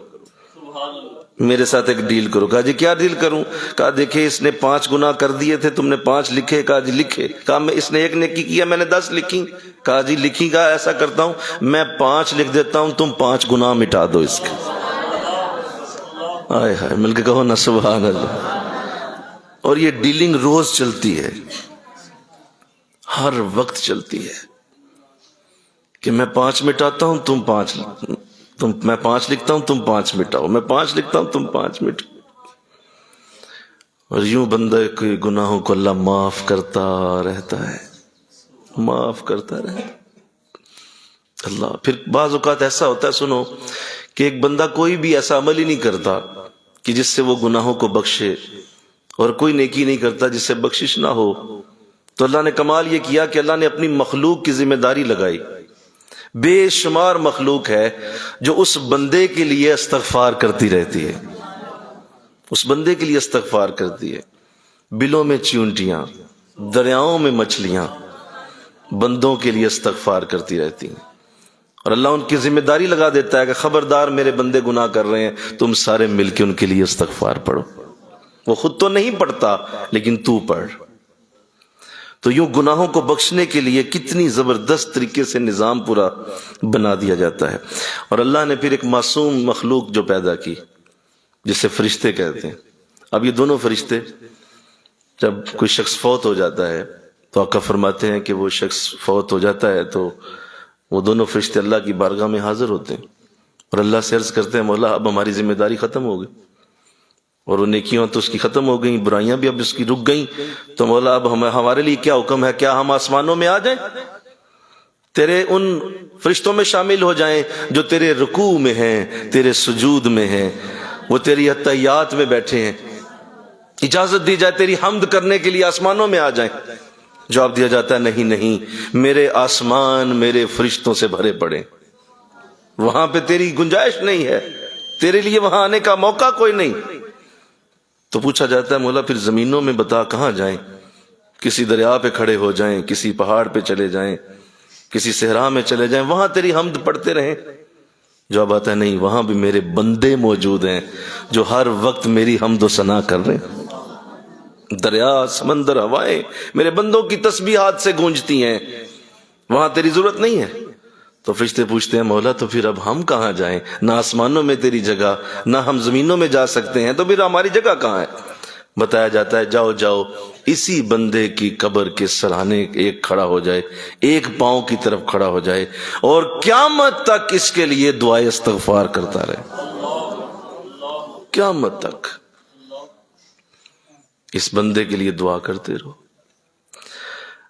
میرے ساتھ ایک ڈیل کرو۔ کہا جی کیا ڈیل کروں؟ کہا دیکھیں اس نے 5 گناہ کر دیے تھے، تم نے 5 لکھے۔ کہا جی لکھے۔ کہا میں اس نے ایک نیکی کیا، میں نے 10 لکھی۔ کہا جی لکھی۔ کہا ایسا کرتا ہوں میں 5 لکھ دیتا ہوں، تم 5 گناہ مٹا دو اس کے۔ آئے ہائے، مل کے کہو نا سبحان اللہ۔ اور یہ ڈیلنگ روز چلتی ہے، ہر وقت چلتی ہے کہ میں 5 مٹاتا ہوں، تم 5، میں 5 لکھتا ہوں، تم 5 مٹاؤ، میں 5 لکھتا ہوں، تم 5 مٹاؤ۔ اور یوں بندے کے گناہوں کو اللہ معاف کرتا رہتا ہے، معاف کرتا رہتا اللہ۔ پھر بعض اوقات ایسا ہوتا ہے، سنو، کہ ایک بندہ کوئی بھی ایسا عمل ہی نہیں کرتا کہ جس سے وہ گناہوں کو بخشے، اور کوئی نیکی نہیں کرتا جس سے بخشش نہ ہو، تو اللہ نے کمال یہ کیا کہ اللہ نے اپنی مخلوق کی ذمہ داری لگائی۔ بے شمار مخلوق ہے جو اس بندے کے لیے استغفار کرتی رہتی ہے، اس بندے کے لیے استغفار کرتی ہے۔ بلوں میں چیونٹیاں، دریاؤں میں مچھلیاں بندوں کے لیے استغفار کرتی رہتی ہیں، اور اللہ ان کی ذمہ داری لگا دیتا ہے کہ خبردار میرے بندے گناہ کر رہے ہیں، تم سارے مل کے ان کے لیے استغفار پڑھو۔ وہ خود تو نہیں پڑھتا لیکن تو پڑھ۔ تو یوں گناہوں کو بخشنے کے لیے کتنی زبردست طریقے سے نظام پورا بنا دیا جاتا ہے۔ اور اللہ نے پھر ایک معصوم مخلوق جو پیدا کی جسے فرشتے کہتے ہیں۔ اب یہ دونوں فرشتے جب کوئی شخص فوت ہو جاتا ہے تو آقا فرماتے ہیں کہ وہ شخص فوت ہو جاتا ہے تو وہ دونوں فرشتے اللہ کی بارگاہ میں حاضر ہوتے ہیں اور اللہ سے عرض کرتے ہیں مولا اب ہماری ذمہ داری ختم ہو گئی، اور وہ نیکیاں تو اس کی ختم ہو گئیں، برائیاں بھی اب اس کی رک گئیں، تو مولا اب ہمارے لیے کیا حکم ہے؟ کیا ہم آسمانوں میں آ جائیں، تیرے ان فرشتوں میں شامل ہو جائیں جو تیرے رکوع میں ہیں، تیرے سجود میں ہیں، وہ تیری اتحیات میں بیٹھے ہیں، اجازت دی جائے تیری حمد کرنے کے لیے آسمانوں میں آ جائیں؟ جواب دیا جاتا ہے نہیں نہیں، میرے آسمان میرے فرشتوں سے بھرے پڑے، وہاں پہ تیری گنجائش نہیں ہے، تیرے لیے وہاں آنے کا موقع کوئی نہیں۔ تو پوچھا جاتا ہے مولا پھر زمینوں میں بتا کہاں جائیں؟ کسی دریا پہ کھڑے ہو جائیں، کسی پہاڑ پہ چلے جائیں، کسی صحرا میں چلے جائیں، وہاں تیری حمد پڑھتے رہیں؟ جواب آتا ہے نہیں، وہاں بھی میرے بندے موجود ہیں جو ہر وقت میری حمد و ثنا کر رہے ہیں۔ دریا، سمندر، ہوائیں میرے بندوں کی تسبیحات سے گونجتی ہیں، وہاں تیری ضرورت نہیں ہے۔ تو فرشتے پوچھتے ہیں مولا تو پھر اب ہم کہاں جائیں؟ نہ آسمانوں میں تیری جگہ، نہ ہم زمینوں میں جا سکتے ہیں، تو پھر ہماری جگہ کہاں ہے؟ بتایا جاتا ہے جاؤ جاؤ اسی بندے کی قبر کے سرانے ایک کھڑا ہو جائے، ایک پاؤں کی طرف کھڑا ہو جائے اور قیامت تک اس کے لیے دعائے استغفار کرتا رہے، قیامت تک اس بندے کے لیے دعا کرتے رہو۔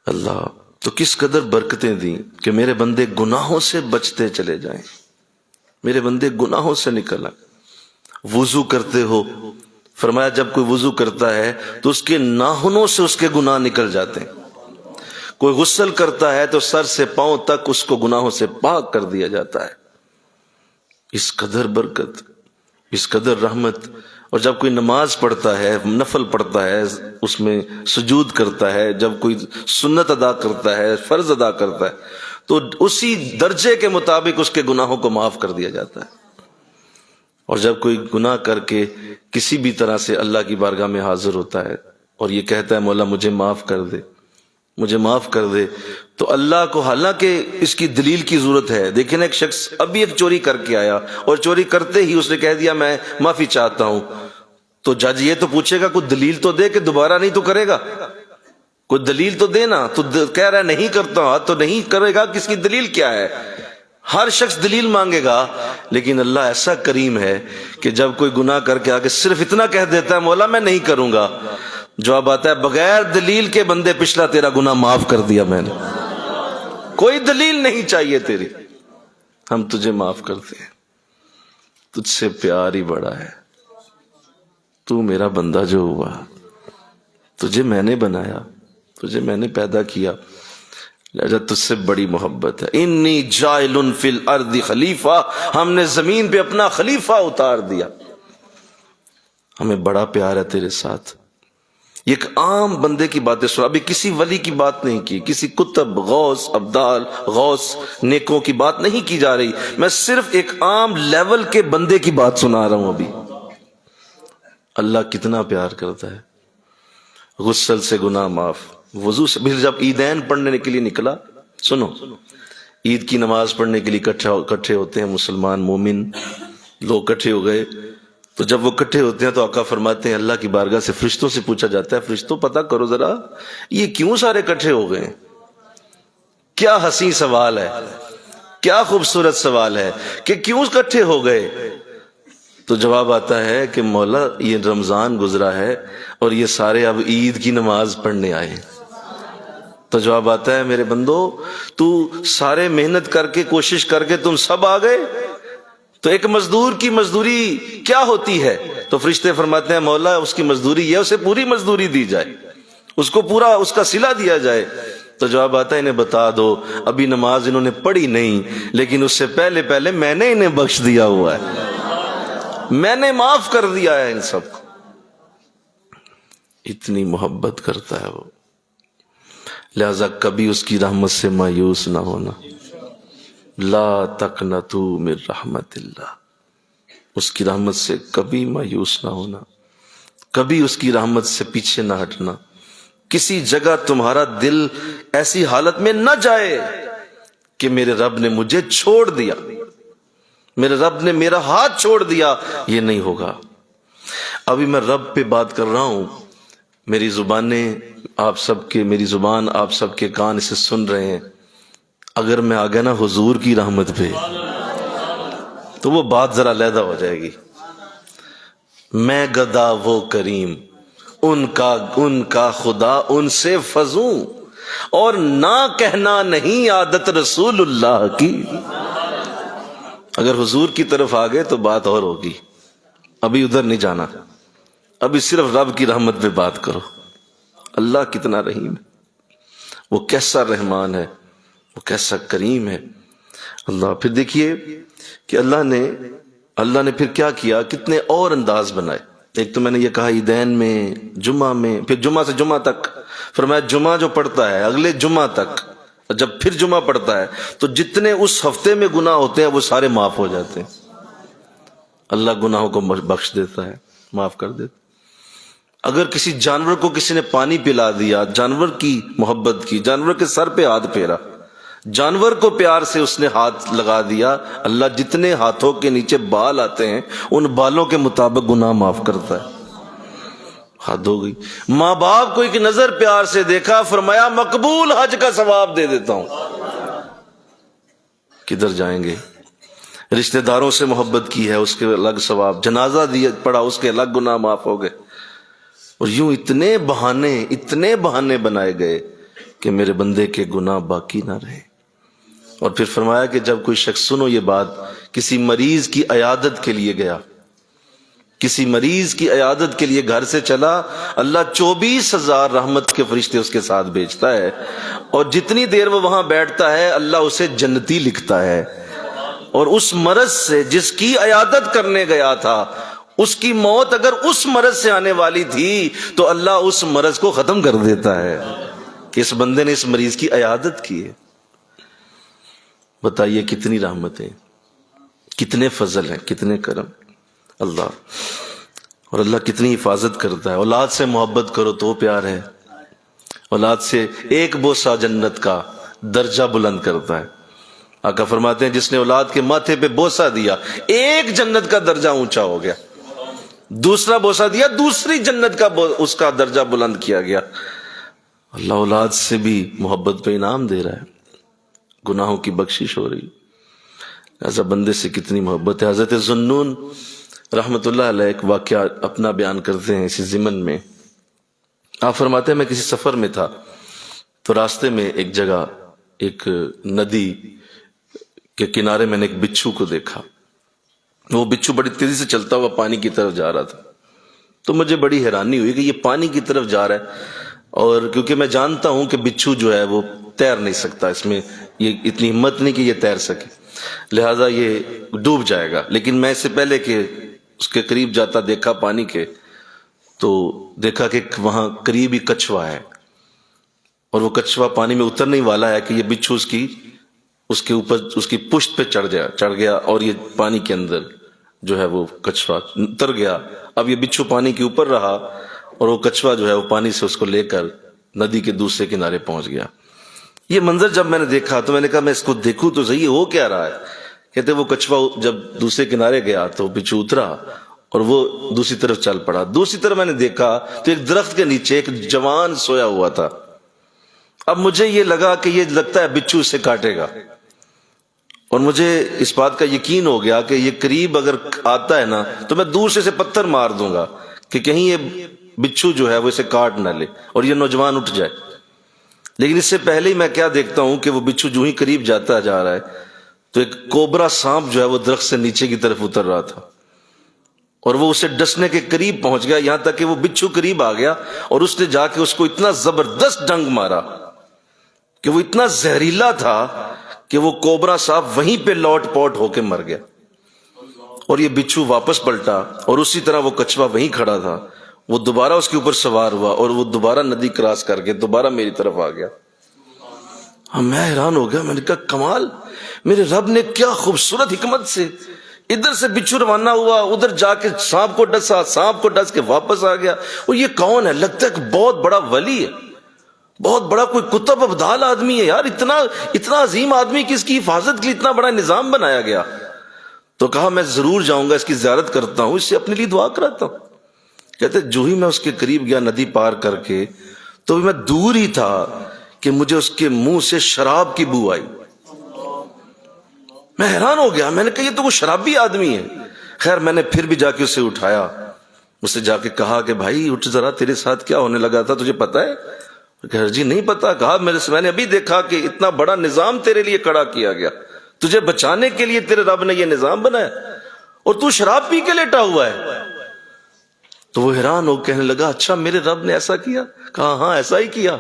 اللہ تو کس قدر برکتیں دیں کہ میرے بندے گناہوں سے بچتے چلے جائیں، میرے بندے گناہوں سے نکل آئیں۔ وضو کرتے ہو، فرمایا جب کوئی وضو کرتا ہے تو اس کے ناخنوں سے اس کے گناہ نکل جاتے ہیں، کوئی غسل کرتا ہے تو سر سے پاؤں تک اس کو گناہوں سے پاک کر دیا جاتا ہے۔ اس قدر برکت، اس قدر رحمت۔ اور جب کوئی نماز پڑھتا ہے، نفل پڑھتا ہے، اس میں سجود کرتا ہے، جب کوئی سنت ادا کرتا ہے، فرض ادا کرتا ہے، تو اسی درجے کے مطابق اس کے گناہوں کو معاف کر دیا جاتا ہے۔ اور جب کوئی گناہ کر کے کسی بھی طرح سے اللہ کی بارگاہ میں حاضر ہوتا ہے اور یہ کہتا ہے مولا مجھے معاف کر دے، مجھے معاف کر دے، تو اللہ کو حالانکہ اس کی دلیل کی ضرورت ہے۔ دیکھیں نا ایک شخص ابھی ایک چوری کر کے آیا اور چوری کرتے ہی اس نے کہہ دیا میں معافی چاہتا ہوں، تو جج یہ تو پوچھے گا کوئی دلیل تو دے کہ دوبارہ نہیں تو کرے گا، کوئی دلیل تو دینا، تو کہہ رہا ہے نہیں کرتا تو نہیں کرے گا، کس کی دلیل کیا ہے؟ ہر شخص دلیل مانگے گا، لیکن اللہ ایسا کریم ہے کہ جب کوئی گناہ کر کے آگے صرف اتنا کہہ دیتا ہے مولا میں نہیں کروں گا، جواب آتا ہے بغیر دلیل کے بندے پچھلا تیرا گناہ معاف کر دیا میں نے، کوئی دلیل نہیں چاہیے تیری، ہم تجھے معاف کرتے ہیں، تجھ سے پیار ہی بڑا ہے، تو میرا بندہ جو ہوا، تجھے میں نے بنایا، تجھے میں نے پیدا کیا، لہذا تجھ سے بڑی محبت ہے. انی جاعل فی الارض خلیفہ، ہم نے زمین پہ اپنا خلیفہ اتار دیا، ہمیں بڑا پیار ہے تیرے ساتھ. یہ ایک عام بندے کی باتیں سنا، ابھی کسی ولی کی بات نہیں کی، کسی کتب، غوث، ابدال، غوث، نیکوں کی بات نہیں کی جا رہی، میں صرف ایک عام لیول کے بندے کی بات سنا رہا ہوں. ابھی اللہ کتنا پیار کرتا ہے. غسل سے گناہ معاف، وضو سے. پھر جب عیدین پڑھنے کے لیے نکلا، سنو، عید کی نماز پڑھنے کے لیے اکٹھے ہوتے ہیں مسلمان مومن لوگ، اکٹھے ہو گئے. تو جب وہ اکٹھے ہوتے ہیں تو آقا فرماتے ہیں اللہ کی بارگاہ سے فرشتوں سے پوچھا جاتا ہے، فرشتوں پتہ کرو ذرا یہ کیوں سارے اکٹھے ہو گئے؟ کیا حسین سوال ہے، کیا خوبصورت سوال ہے کہ کیوں اکٹھے ہو گئے؟ تو جواب آتا ہے کہ مولا یہ رمضان گزرا ہے اور یہ سارے اب عید کی نماز پڑھنے آئے. تو جواب آتا ہے میرے بندو تو سارے محنت کر کے کوشش کر کے تم سب آ گئے، تو ایک مزدور کی مزدوری کیا ہوتی ہے؟ تو فرشتے فرماتے ہیں مولا اس کی مزدوری یہ، اسے پوری مزدوری دی جائے، اس کو پورا اس کا صلہ دیا جائے. تو جواب آتا ہے انہیں بتا دو ابھی نماز انہوں نے پڑھی نہیں، لیکن اس سے پہلے میں نے انہیں بخش دیا ہوا ہے، میں نے معاف کر دیا ہے ان سب کو. اتنی محبت کرتا ہے وہ. لہذا کبھی اس کی رحمت سے مایوس نہ ہونا. لا تقنطوا من رحمت اللہ، اس کی رحمت سے کبھی مایوس نہ ہونا، کبھی اس کی رحمت سے پیچھے نہ ہٹنا. کسی جگہ تمہارا دل ایسی حالت میں نہ جائے کہ میرے رب نے مجھے چھوڑ دیا، میرے رب نے میرا ہاتھ چھوڑ دیا، یہ نہیں ہوگا. ابھی میں رب پہ بات کر رہا ہوں، میری زبانیں آپ سب کے، میری زبان آپ سب کے کان اسے سن رہے ہیں. اگر میں آ گیا نا حضور کی رحمت پہ تو وہ بات ذرا علیحدہ ہو جائے گی. میں گدا وہ کریم، ان کا خدا ان سے فزوں، اور نہ کہنا نہیں عادت رسول اللہ کی. اگر حضور کی طرف آ گئے تو بات اور ہوگی. ابھی ادھر نہیں جانا، ابھی صرف رب کی رحمت پہ بات کرو. اللہ کتنا رحیم ہے، وہ کیسا رحمان ہے، وہ کیسا کریم ہے اللہ. پھر دیکھیے کہ اللہ نے پھر کیا کیا، کتنے اور انداز بنائے. ایک تو میں نے یہ کہا عیدین میں، جمعہ میں، پھر جمعہ سے جمعہ تک فرمایا جمعہ جو پڑھتا ہے اگلے جمعہ تک، جب پھر جمعہ پڑھتا ہے تو جتنے اس ہفتے میں گناہ ہوتے ہیں وہ سارے معاف ہو جاتے ہیں. اللہ گناہوں کو بخش دیتا ہے، معاف کر دیتا. اگر کسی جانور کو کسی نے پانی پلا دیا، جانور کی محبت کی، جانور کے سر پہ ہاتھ پھیرا، جانور کو پیار سے اس نے ہاتھ لگا دیا، اللہ جتنے ہاتھوں کے نیچے بال آتے ہیں ان بالوں کے مطابق گناہ معاف کرتا ہے. حد ہو گئی. ماں باپ کو ایک نظر پیار سے دیکھا، فرمایا مقبول حج کا ثواب دے دیتا ہوں. کدھر جائیں گے؟ رشتہ داروں سے محبت کی ہے، اس کے الگ ثواب. جنازہ پڑھا، اس کے الگ گناہ معاف ہو گئے. اور یوں اتنے بہانے بنائے گئے کہ میرے بندے کے گناہ باقی نہ رہے. اور پھر فرمایا کہ جب کوئی شخص، سنو یہ بات، کسی مریض کی عیادت کے لیے گیا، کسی مریض کی عیادت کے لیے گھر سے چلا، اللہ 24,000 رحمت کے فرشتے اس کے ساتھ بھیجتا ہے، اور جتنی دیر وہ وہاں بیٹھتا ہے اللہ اسے جنتی لکھتا ہے. اور اس مرض سے جس کی عیادت کرنے گیا تھا، اس کی موت اگر اس مرض سے آنے والی تھی تو اللہ اس مرض کو ختم کر دیتا ہے کہ اس بندے نے اس مریض کی عیادت کی ہے. بتائیے کتنی رحمتیں، کتنے فضل ہیں، کتنے کرم اللہ. اور اللہ کتنی حفاظت کرتا ہے. اولاد سے محبت کرو تو پیار ہے. اولاد سے ایک بوسہ جنت کا درجہ بلند کرتا ہے. آقا فرماتے ہیں جس نے اولاد کے ماتھے پہ بوسہ دیا، ایک جنت کا درجہ اونچا ہو گیا. دوسرا بوسہ دیا، دوسری جنت کا اس کا درجہ بلند کیا گیا. اللہ اولاد سے بھی محبت پہ انعام دے رہا ہے، گناہوں کی بخشش ہو رہی. ایسا بندے سے کتنی محبت ہے. حضرت ذوالنون رحمت اللہ علیہ ایک واقعہ اپنا بیان کرتے ہیں اسی ضمن میں. آپ فرماتے ہیں میں کسی سفر میں تھا تو راستے میں ایک جگہ، ایک ندی کے کنارے میں نے ایک بچھو کو دیکھا. وہ بچھو بڑی تیزی سے چلتا ہوا پانی کی طرف جا رہا تھا. تو مجھے بڑی حیرانی ہوئی کہ یہ پانی کی طرف جا رہا ہے. اور کیونکہ میں جانتا ہوں کہ بچھو جو ہے وہ تیر نہیں سکتا، اس میں یہ اتنی ہمت نہیں کہ یہ تیر سکے، لہذا یہ ڈوب جائے گا۔ لیکن میں اس سے پہلے کہ اس کے قریب جاتا دیکھا پانی کے، تو دیکھا کہ وہاں قریب ہی کچھوا ہے، اور وہ کچھوا پانی میں اترنے ہی والا ہے کہ یہ بچھو اس کے اوپر اس کی پشت پہ چڑھ گیا اور یہ پانی کے اندر جو ہے وہ کچھوا اتر گیا۔ اب یہ بچھو پانی کے اوپر رہا اور وہ کچھوا جو ہے وہ پانی سے اس کو لے کر ندی کے دوسرے کنارے پہنچ گیا۔ یہ منظر جب میں نے دیکھا تو میں نے کہا میں اس کو دیکھوں تو صحیح، ہو کیا رہا ہے؟ کہتے وہ کچھوا جب دوسرے کنارے گیا تو بچھو اترا اور وہ دوسری طرف چل پڑا۔ دوسری طرف میں نے دیکھا تو ایک درخت کے نیچے ایک جوان سویا ہوا تھا۔ اب مجھے یہ لگا کہ یہ لگتا ہے بچھو اسے کاٹے گا، اور مجھے اس بات کا یقین ہو گیا کہ یہ قریب اگر آتا ہے نا تو میں دور سے پتھر مار دوں گا کہ کہیں یہ بچھو جو ہے وہ اسے کاٹ نہ لے اور یہ نوجوان اٹھ جائے۔ لیکن اس سے پہلے ہی میں کیا دیکھتا ہوں کہ وہ بچھو جو ہی قریب جاتا جا رہا ہے تو ایک کوبرا سانپ جو ہے وہ درخت سے نیچے کی طرف اتر رہا تھا، اور وہ اسے ڈسنے کے قریب پہنچ گیا، یہاں تک کہ وہ بچھو قریب آ گیا اور اس نے جا کے اس کو اتنا زبردست ڈنگ مارا کہ وہ اتنا زہریلا تھا کہ وہ کوبرا سانپ وہیں پہ لوٹ پوٹ ہو کے مر گیا، اور یہ بچھو واپس پلٹا اور اسی طرح وہ کچھوا وہیں کھڑا تھا، وہ دوبارہ اس کے اوپر سوار ہوا اور وہ دوبارہ ندی کراس کر کے دوبارہ میری طرف آ گیا۔ میں حیران ہو گیا، میں نے کہا کمال، میرے رب نے کیا خوبصورت حکمت سے ادھر سے بچھو روانہ ہوا، ادھر جا کے سانپ کو ڈسا، سانپ کو ڈس کے واپس آ گیا۔ اور یہ کون ہے؟ لگتا ہے کہ بہت بڑا ولی ہے، بہت بڑا کوئی کتب ابدال آدمی ہے یار، اتنا عظیم آدمی کی اس کی حفاظت کے لیے اتنا بڑا نظام بنایا گیا۔ تو کہا میں ضرور جاؤں گا، اس کی زیارت کرتا ہوں، اس سے اپنے لیے دعا کراتا ہوں۔ کہتے جو ہی میں اس کے قریب گیا ندی پار کر کے تو میں دور ہی تھا کہ مجھے اس کے منہ سے شراب کی بو آئی۔ میں حیران ہو گیا، میں نے کہا یہ تو وہ شرابی آدمی ہے۔ خیر میں نے پھر بھی جا کے اسے اٹھایا، اسے جا کے کہا کہ بھائی اٹھ ذرا، تیرے ساتھ کیا ہونے لگا تھا تجھے پتا ہے؟ کہ جی نہیں پتا۔ کہا میں نے ابھی دیکھا کہ اتنا بڑا نظام تیرے لیے کھڑا کیا گیا، تجھے بچانے کے لیے تیرے رب نے یہ نظام بنایا، اور تو شراب پی کے لیٹا ہوا ہے۔ تو وہ حیران ہو کہنے لگا اچھا میرے رب نے ایسا کیا؟ کہا ہاں ایسا ہی کیا،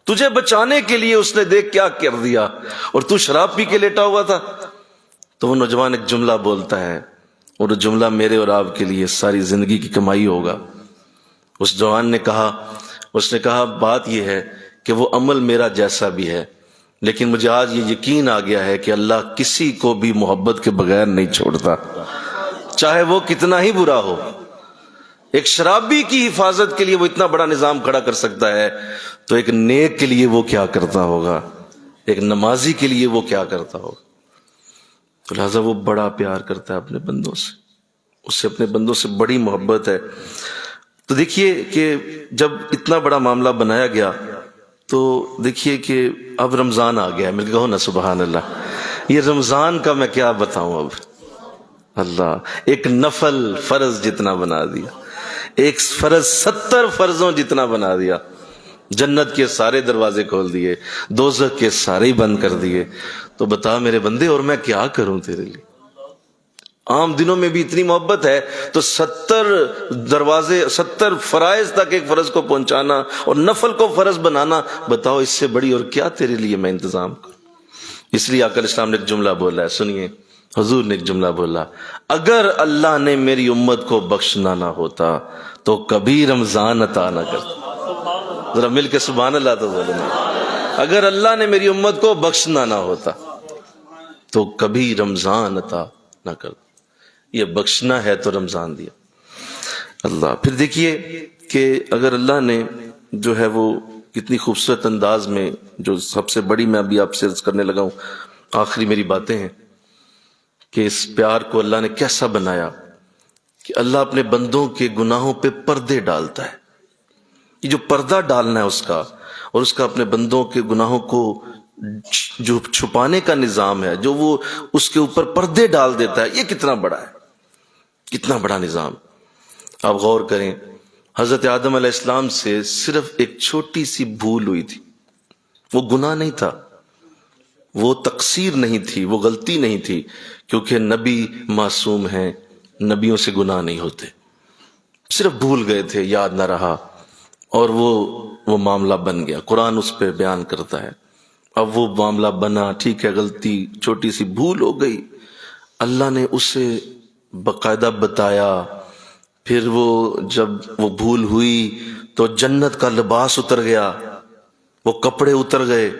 تجھے بچانے کے لیے اس نے دیکھ کیا کر دیا، اور تو شراب پی کے لیٹا ہوا تھا۔ تو وہ نوجوان ایک جملہ بولتا ہے، اور وہ جملہ میرے اور آپ کے لیے ساری زندگی کی کمائی ہوگا۔ اس جوان نے کہا، اس نے کہا بات یہ ہے کہ وہ عمل میرا جیسا بھی ہے، لیکن مجھے آج یہ یقین آ گیا ہے کہ اللہ کسی کو بھی محبت کے بغیر نہیں چھوڑتا، چاہے وہ کتنا ہی برا ہو۔ ایک شرابی کی حفاظت کے لیے وہ اتنا بڑا نظام کھڑا کر سکتا ہے، تو ایک نیک کے لیے وہ کیا کرتا ہوگا، ایک نمازی کے لیے وہ کیا کرتا ہوگا۔ تو لہٰذا وہ بڑا پیار کرتا ہے اپنے بندوں سے، اس سے اپنے بندوں سے بڑی محبت ہے۔ تو دیکھیے کہ جب اتنا بڑا معاملہ بنایا گیا تو دیکھیے کہ اب رمضان آ گیا، میرے کہو نا سبحان اللہ۔ یہ رمضان کا میں کیا بتاؤں، اب اللہ ایک نفل فرض جتنا بنا دیا، ایک فرض 70 فرضوں جتنا بنا دیا، جنت کے سارے دروازے کھول دیے، دوزخ کے سارے ہی بند کر دیے۔ تو بتا میرے بندے اور میں کیا کروں تیرے لیے؟ عام دنوں میں بھی اتنی محبت ہے تو 70 دروازے 70 فرائض تک ایک فرض کو پہنچانا اور نفل کو فرض بنانا، بتاؤ اس سے بڑی اور کیا تیرے لیے میں انتظام کروں؟ اس لیے آقا اسلام نے ایک جملہ بولا ہے، سنیے حضور نے ایک جملہ بولا، اگر اللہ نے میری امت کو بخشنا نہ ہوتا تو کبھی رمضان عطا نہ کرتا۔ ذرا مل کے سبحان اللہ تو بولنا، اگر اللہ نے میری امت کو بخشنا نہ ہوتا تو کبھی رمضان عطا نہ کرتا۔ یہ بخشنا ہے تو رمضان دیا اللہ۔ پھر دیکھیے کہ اگر اللہ نے جو ہے وہ کتنی خوبصورت انداز میں، جو سب سے بڑی میں ابھی آپ سے عرض کرنے لگا ہوں، آخری میری باتیں ہیں کہ اس پیار کو اللہ نے کیسا بنایا کہ اللہ اپنے بندوں کے گناہوں پہ پردے ڈالتا ہے۔ یہ جو پردہ ڈالنا ہے اس کا، اور اس کا اپنے بندوں کے گناہوں کو جو چھپانے کا نظام ہے، جو وہ اس کے اوپر پردے ڈال دیتا ہے، یہ کتنا بڑا ہے، کتنا بڑا نظام۔ آپ غور کریں، حضرت آدم علیہ السلام سے صرف ایک چھوٹی سی بھول ہوئی تھی، وہ گناہ نہیں تھا، وہ تقصیر نہیں تھی، وہ غلطی نہیں تھی، کیونکہ نبی معصوم ہیں، نبیوں سے گناہ نہیں ہوتے۔ صرف بھول گئے تھے، یاد نہ رہا، اور وہ وہ معاملہ بن گیا، قرآن اس پہ بیان کرتا ہے۔ اب وہ معاملہ بنا، ٹھیک ہے، غلطی چھوٹی سی بھول ہو گئی، اللہ نے اسے باقاعدہ بتایا۔ پھر وہ جب وہ بھول ہوئی تو جنت کا لباس اتر گیا، وہ کپڑے اتر گئے،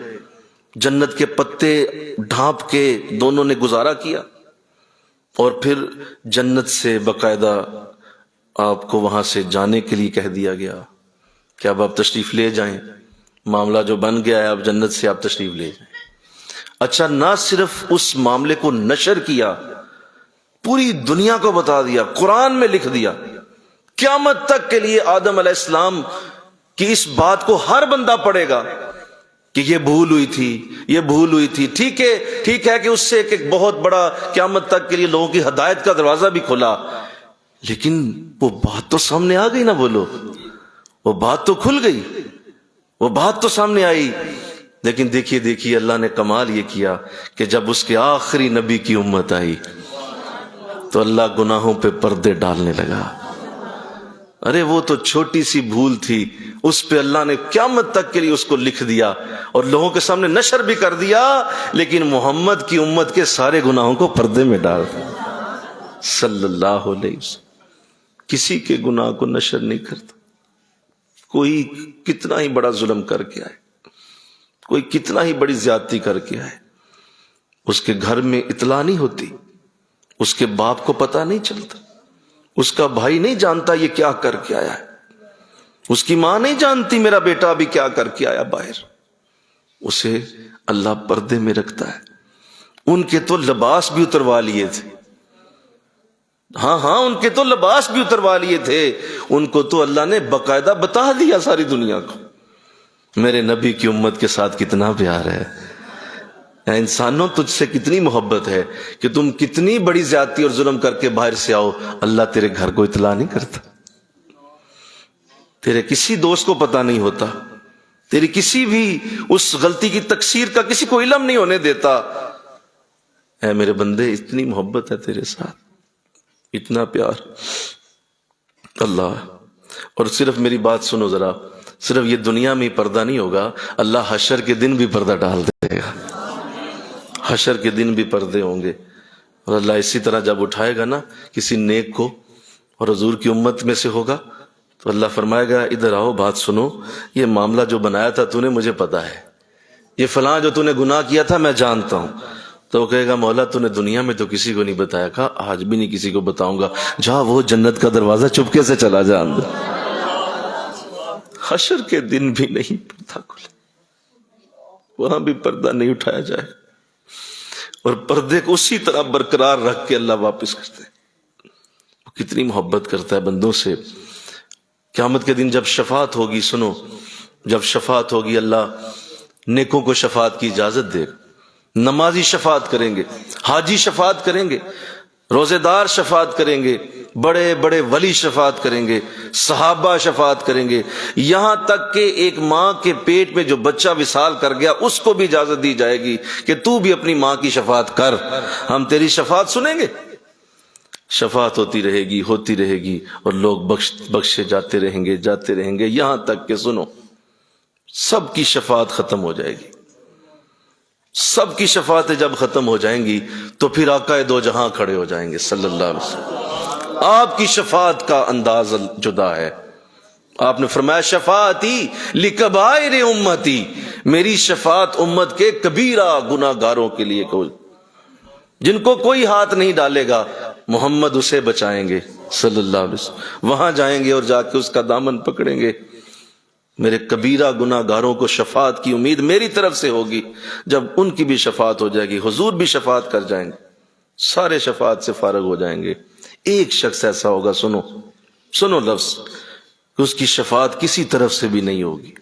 جنت کے پتے ڈھانپ کے دونوں نے گزارا کیا، اور پھر جنت سے باقاعدہ آپ کو وہاں سے جانے کے لیے کہہ دیا گیا کہ اب آپ تشریف لے جائیں، معاملہ جو بن گیا ہے اب جنت سے آپ تشریف لے جائیں۔ اچھا، نہ صرف اس معاملے کو نشر کیا، پوری دنیا کو بتا دیا، قرآن میں لکھ دیا، قیامت تک کے لیے آدم علیہ السلام کی اس بات کو ہر بندہ پڑھے گا کہ یہ بھول ہوئی تھی، یہ بھول ہوئی تھی۔ ٹھیک ہے کہ اس سے ایک بہت بڑا قیامت تک کے لیے لوگوں کی ہدایت کا دروازہ بھی کھلا، لیکن وہ بات تو سامنے آ گئی نا، بولو، وہ بات تو کھل گئی، وہ بات تو سامنے آئی۔ لیکن دیکھیے اللہ نے کمال یہ کیا کہ جب اس کے آخری نبی کی امت آئی تو اللہ گناہوں پہ پردے ڈالنے لگا۔ ارے وہ تو چھوٹی سی بھول تھی، اس پہ اللہ نے قیامت تک کے لیے اس کو لکھ دیا اور لوگوں کے سامنے نشر بھی کر دیا، لیکن محمد کی امت کے سارے گناہوں کو پردے میں ڈال دیا صلی اللہ علیہ وسلم۔ کسی کے گناہ کو نشر نہیں کرتا، کوئی کتنا ہی بڑا ظلم کر کے آئے، کوئی کتنا ہی بڑی زیادتی کر کے آئے، اس کے گھر میں اطلاع نہیں ہوتی، اس کے باپ کو پتہ نہیں چلتا، اس کا بھائی نہیں جانتا یہ کیا کر کے آیا ہے، اس کی ماں نہیں جانتی میرا بیٹا ابھی کیا کر کے آیا باہر، اسے اللہ پردے میں رکھتا ہے۔ ان کے تو لباس بھی اتروا لیے تھے، ہاں ان کے تو لباس بھی اتروا لیے تھے، ان کو تو اللہ نے باقاعدہ بتا دیا ساری دنیا کو میرے نبی کی امت کے ساتھ کتنا پیار ہے، اے انسانوں تجھ سے کتنی محبت ہے کہ تم کتنی بڑی زیادتی اور ظلم کر کے باہر سے آؤ، اللہ تیرے گھر کو اطلاع نہیں کرتا، تیرے کسی دوست کو پتہ نہیں ہوتا، تیری کسی بھی اس غلطی کی تقصیر کا کسی کو علم نہیں ہونے دیتا۔ اے میرے بندے، اتنی محبت ہے تیرے ساتھ، اتنا پیار اللہ۔ اور صرف میری بات سنو ذرا، صرف یہ دنیا میں ہی پردہ نہیں ہوگا، اللہ حشر کے دن بھی پردہ ڈال دے گا، حشر کے دن بھی پردے ہوں گے، اور اللہ اسی طرح جب اٹھائے گا نا کسی نیک کو اور حضور کی امت میں سے ہوگا تو اللہ فرمائے گا ادھر آؤ، بات سنو، یہ معاملہ جو بنایا تھا تو نے مجھے پتا ہے، یہ فلاں جو تو نے گناہ کیا تھا میں جانتا ہوں، تو وہ کہے گا مولا تو نے دنیا میں تو کسی کو نہیں بتایا، کہا آج بھی نہیں کسی کو بتاؤں گا، جا وہ جنت کا دروازہ چپکے سے چلا جا اندر۔ حشر کے دن بھی نہیں پردہ کھلے، وہاں بھی پردہ نہیں اٹھایا جائے، اور پردے کو اسی طرح برقرار رکھ کے اللہ واپس کرتے ہیں۔ وہ کتنی محبت کرتا ہے بندوں سے۔ قیامت کے دن جب شفاعت ہوگی، سنو، جب شفاعت ہوگی اللہ نیکوں کو شفاعت کی اجازت دے گا، نمازی شفاعت کریں گے، حاجی شفاعت کریں گے، روزے دار شفاعت کریں گے، بڑے بڑے ولی شفاعت کریں گے، صحابہ شفاعت کریں گے، یہاں تک کہ ایک ماں کے پیٹ میں جو بچہ وصال کر گیا اس کو بھی اجازت دی جائے گی کہ تو بھی اپنی ماں کی شفاعت کر، ہم تیری شفاعت سنیں گے۔ شفاعت ہوتی رہے گی اور لوگ بخشے جاتے رہیں گے، یہاں تک کہ سنو، سب کی شفاعت ختم ہو جائے گی۔ سب کی شفاعتیں جب ختم ہو جائیں گی تو پھر آقا دو جہاں کھڑے ہو جائیں گے صلی اللہ علیہ وسلم۔ آپ کی شفاعت کا انداز جدا ہے، آپ نے فرمایا شفاعتی لکبائر امتی، میری شفاعت امت کے کبیرہ گناہ گاروں کے لیے، جن کو کوئی ہاتھ نہیں ڈالے گا، محمد اسے بچائیں گے صلی اللہ علیہ وسلم، وہاں جائیں گے اور جا کے اس کا دامن پکڑیں گے۔ میرے کبیرہ گناہ گاروں کو شفاعت کی امید میری طرف سے ہوگی، جب ان کی بھی شفاعت ہو جائے گی، حضور بھی شفاعت کر جائیں گے، سارے شفاعت سے فارغ ہو جائیں گے، ایک شخص ایسا ہوگا، سنو لفظ، کہ اس کی شفاعت کسی طرف سے بھی نہیں ہوگی۔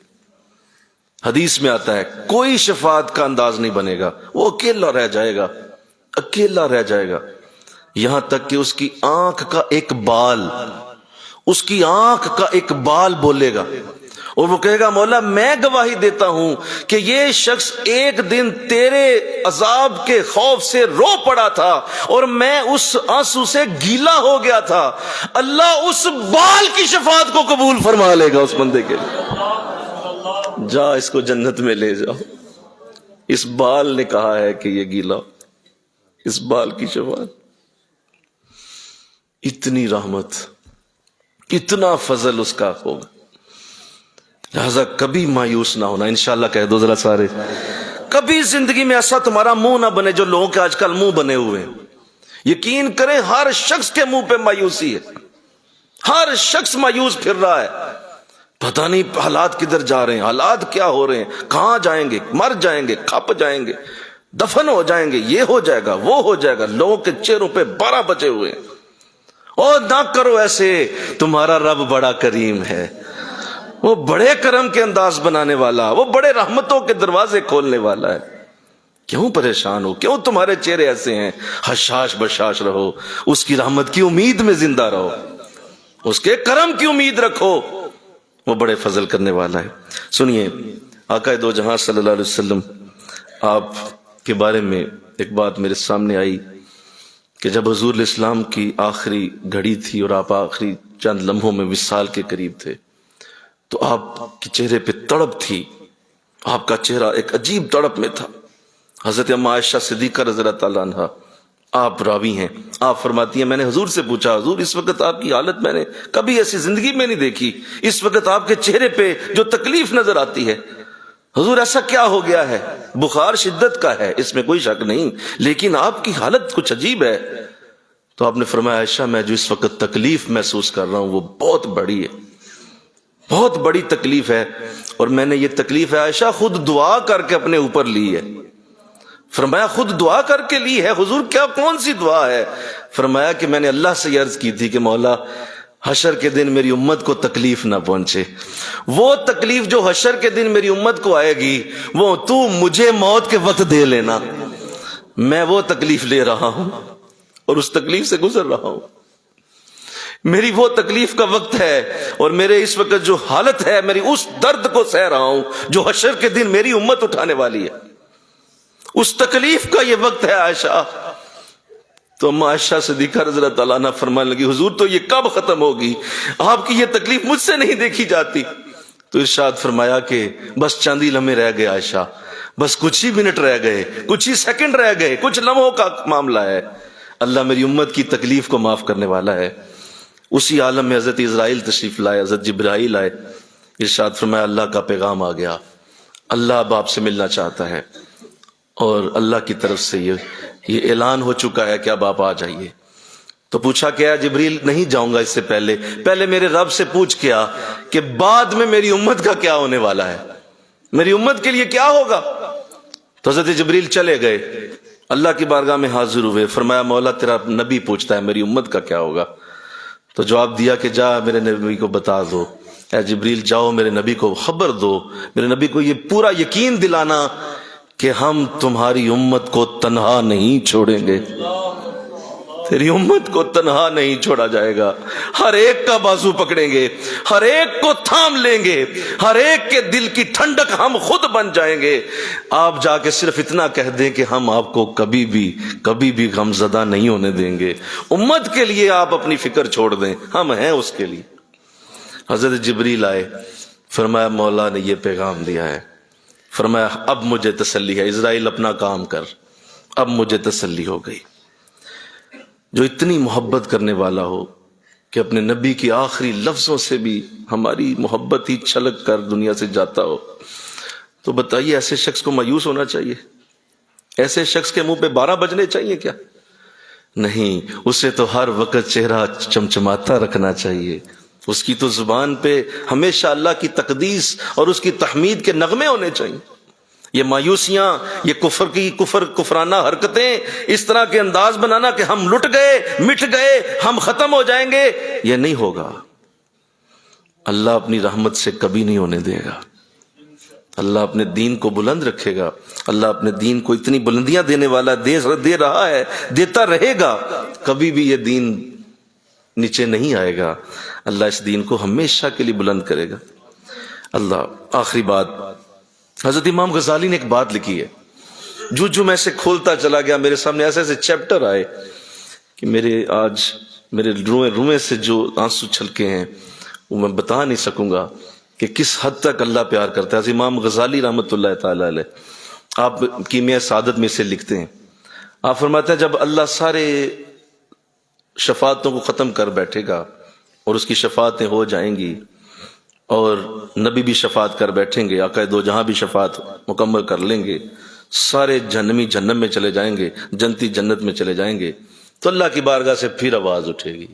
حدیث میں آتا ہے کوئی شفاعت کا انداز نہیں بنے گا، وہ اکیلا رہ جائے گا، اکیلا رہ جائے گا، یہاں تک کہ اس کی آنکھ کا ایک بال بولے گا، اور وہ کہے گا مولا میں گواہی دیتا ہوں کہ یہ شخص ایک دن تیرے عذاب کے خوف سے رو پڑا تھا اور میں اس آنسو سے گیلا ہو گیا تھا، اللہ اس بال کی شفاعت کو قبول فرما لے گا اس بندے کے لیے۔ جا اس کو جنت میں لے جاؤ. اس بال نے کہا ہے کہ یہ گیلا، اس بال کی شفاعت. اتنی رحمت، اتنا فضل اس کا ہوگا. لہذا کبھی مایوس نہ ہونا. انشاءاللہ کہہ دو ذرا سارے، کبھی زندگی میں ایسا تمہارا منہ نہ بنے جو لوگوں کے آج کل منہ بنے ہوئے ہیں. یقین کریں ہر شخص کے منہ پہ مایوسی ہے، ہر شخص مایوس پھر رہا ہے. پتہ نہیں حالات کدھر جا رہے ہیں، حالات کیا ہو رہے ہیں، کہاں جائیں گے، مر جائیں گے، کھپ جائیں گے، دفن ہو جائیں گے، یہ ہو جائے گا، وہ ہو جائے گا. لوگوں کے چہروں پہ 12 بچے ہوئے ہیں. اور نہ کرو ایسے، تمہارا رب بڑا کریم ہے، وہ بڑے کرم کے انداز بنانے والا، وہ بڑے رحمتوں کے دروازے کھولنے والا ہے. کیوں پریشان ہو؟ کیوں تمہارے چہرے ایسے ہیں؟ حشاش بشاش رہو، اس کی رحمت کی امید میں زندہ رہو، اس کے کرم کی امید رکھو، وہ بڑے فضل کرنے والا ہے. سنیے آقا دو جہاں صلی اللہ علیہ وسلم، آپ کے بارے میں ایک بات میرے سامنے آئی کہ جب حضور الاسلام کی آخری گھڑی تھی اور آپ آخری چند لمحوں میں وصال کے قریب تھے، تو آپ کے چہرے پہ تڑپ تھی. آپ کا چہرہ ایک عجیب تڑپ میں تھا. حضرت اما عائشہ صدیقہ رضی اللہ تعالیٰ عنہ آپ راوی ہیں، آپ فرماتی ہیں میں نے حضور سے پوچھا، حضور اس وقت آپ کی حالت میں نے کبھی ایسی زندگی میں نہیں دیکھی، اس وقت آپ کے چہرے پہ جو تکلیف نظر آتی ہے، حضور ایسا کیا ہو گیا ہے؟ بخار شدت کا ہے، اس میں کوئی شک نہیں، لیکن آپ کی حالت کچھ عجیب ہے. تو آپ نے فرمایا عائشہ میں جو اس وقت تکلیف محسوس کر رہا ہوں وہ بہت بڑی ہے، بہت بڑی تکلیف ہے، اور میں نے یہ تکلیف ہے عائشہ خود دعا کر کے اپنے اوپر لی ہے. فرمایا خود دعا کر کے لی ہے؟ حضور کیا کون سی دعا ہے؟ فرمایا کہ میں نے اللہ سے یہ عرض کی تھی کہ مولا حشر کے دن میری امت کو تکلیف نہ پہنچے، وہ تکلیف جو حشر کے دن میری امت کو آئے گی وہ تو مجھے موت کے وقت دے لینا. میں وہ تکلیف لے رہا ہوں اور اس تکلیف سے گزر رہا ہوں. میری وہ تکلیف کا وقت ہے اور میرے اس وقت جو حالت ہے، میری اس درد کو سہ رہا ہوں جو حشر کے دن میری امت اٹھانے والی ہے. اس تکلیف کا یہ وقت ہے عائشہ. تو اما عائشہ صدیقہ رضی اللہ تعالیٰ عنہ فرمانے لگی حضور تو یہ کب ختم ہوگی؟ آپ کی یہ تکلیف مجھ سے نہیں دیکھی جاتی. تو ارشاد فرمایا کہ بس چند ہی لمحے رہ گئے عائشہ، بس کچھ ہی منٹ رہ گئے، کچھ ہی سیکنڈ رہ گئے، کچھ لمحوں کا معاملہ ہے. اللہ میری امت کی تکلیف کو معاف کرنے والا ہے. اسی عالم میں حضرت اسرائیل تشریف لائے، حضرت جبرائیل آئے. ارشاد فرمایا اللہ کا پیغام آ گیا، اللہ اب آپ سے ملنا چاہتا ہے، اور اللہ کی طرف سے یہ اعلان ہو چکا ہے کہ اب آپ آ جائیے. تو پوچھا کیا جبریل نہیں جاؤں گا، اس سے پہلے میرے رب سے پوچھ کیا کہ بعد میں میری امت کا کیا ہونے والا ہے، میری امت کے لیے کیا ہوگا. تو حضرت جبریل چلے گئے، اللہ کی بارگاہ میں حاضر ہوئے. فرمایا مولا تیرا نبی پوچھتا ہے میری امت کا کیا ہوگا. تو جواب دیا کہ جا میرے نبی کو بتا دو، اے جبریل جاؤ میرے نبی کو خبر دو، میرے نبی کو یہ پورا یقین دلانا کہ ہم تمہاری امت کو تنہا نہیں چھوڑیں گے، تیری امت کو تنہا نہیں چھوڑا جائے گا. ہر ایک کا بازو پکڑیں گے، ہر ایک کو تھام لیں گے، ہر ایک کے دل کی ٹھنڈک ہم خود بن جائیں گے. آپ جا کے صرف اتنا کہہ دیں کہ ہم آپ کو کبھی بھی غمزدہ نہیں ہونے دیں گے. امت کے لیے آپ اپنی فکر چھوڑ دیں، ہم ہیں اس کے لیے. حضرت جبریل آئے، فرمایا مولا نے یہ پیغام دیا ہے. فرمایا اب مجھے تسلی ہے، اسرائیل اپنا کام کر. اب مجھے تسلی ہو گئی. جو اتنی محبت کرنے والا ہو کہ اپنے نبی کی آخری لفظوں سے بھی ہماری محبت ہی چھلک کر دنیا سے جاتا ہو، تو بتائیے ایسے شخص کو مایوس ہونا چاہیے؟ ایسے شخص کے منہ پہ 12 بجنے چاہیے کیا؟ نہیں، اسے تو ہر وقت چہرہ چمچماتا رکھنا چاہیے. اس کی تو زبان پہ ہمیشہ اللہ کی تقدیس اور اس کی تحمید کے نغمے ہونے چاہیے. یہ مایوسیاں، یہ کفرانہ حرکتیں، اس طرح کے انداز بنانا کہ ہم لٹ گئے، مٹ گئے، ہم ختم ہو جائیں گے، یہ نہیں ہوگا. اللہ اپنی رحمت سے کبھی نہیں ہونے دے گا. اللہ اپنے دین کو بلند رکھے گا. اللہ اپنے دین کو اتنی بلندیاں دینے والا دے رہا ہے، دیتا رہے گا. کبھی بھی یہ دین نیچے نہیں آئے گا. اللہ اس دین کو ہمیشہ کے لیے بلند کرے گا. اللہ آخری بات، حضرت امام غزالی نے ایک بات لکھی ہے، جو میں سے کھولتا چلا گیا میرے سامنے ایسے ایسے چیپٹر آئے کہ میرے روئے سے جو آنسو چھلکے ہیں وہ میں بتا نہیں سکوں گا. کہ کس حد تک اللہ پیار کرتا ہے. امام غزالی رحمۃ اللہ تعالی علیہ آپ کیمیہ سعادت میں سے لکھتے ہیں، آپ فرماتے ہیں جب اللہ سارے شفاعتوں کو ختم کر بیٹھے گا اور اس کی شفاعتیں ہو جائیں گی اور نبی بھی شفاعت کر بیٹھیں گے، آقا دو جہاں بھی شفاعت مکمل کر لیں گے، سارے جہنمی جہنم میں چلے جائیں گے، جنتی جنت میں چلے جائیں گے، تو اللہ کی بارگاہ سے پھر آواز اٹھے گی،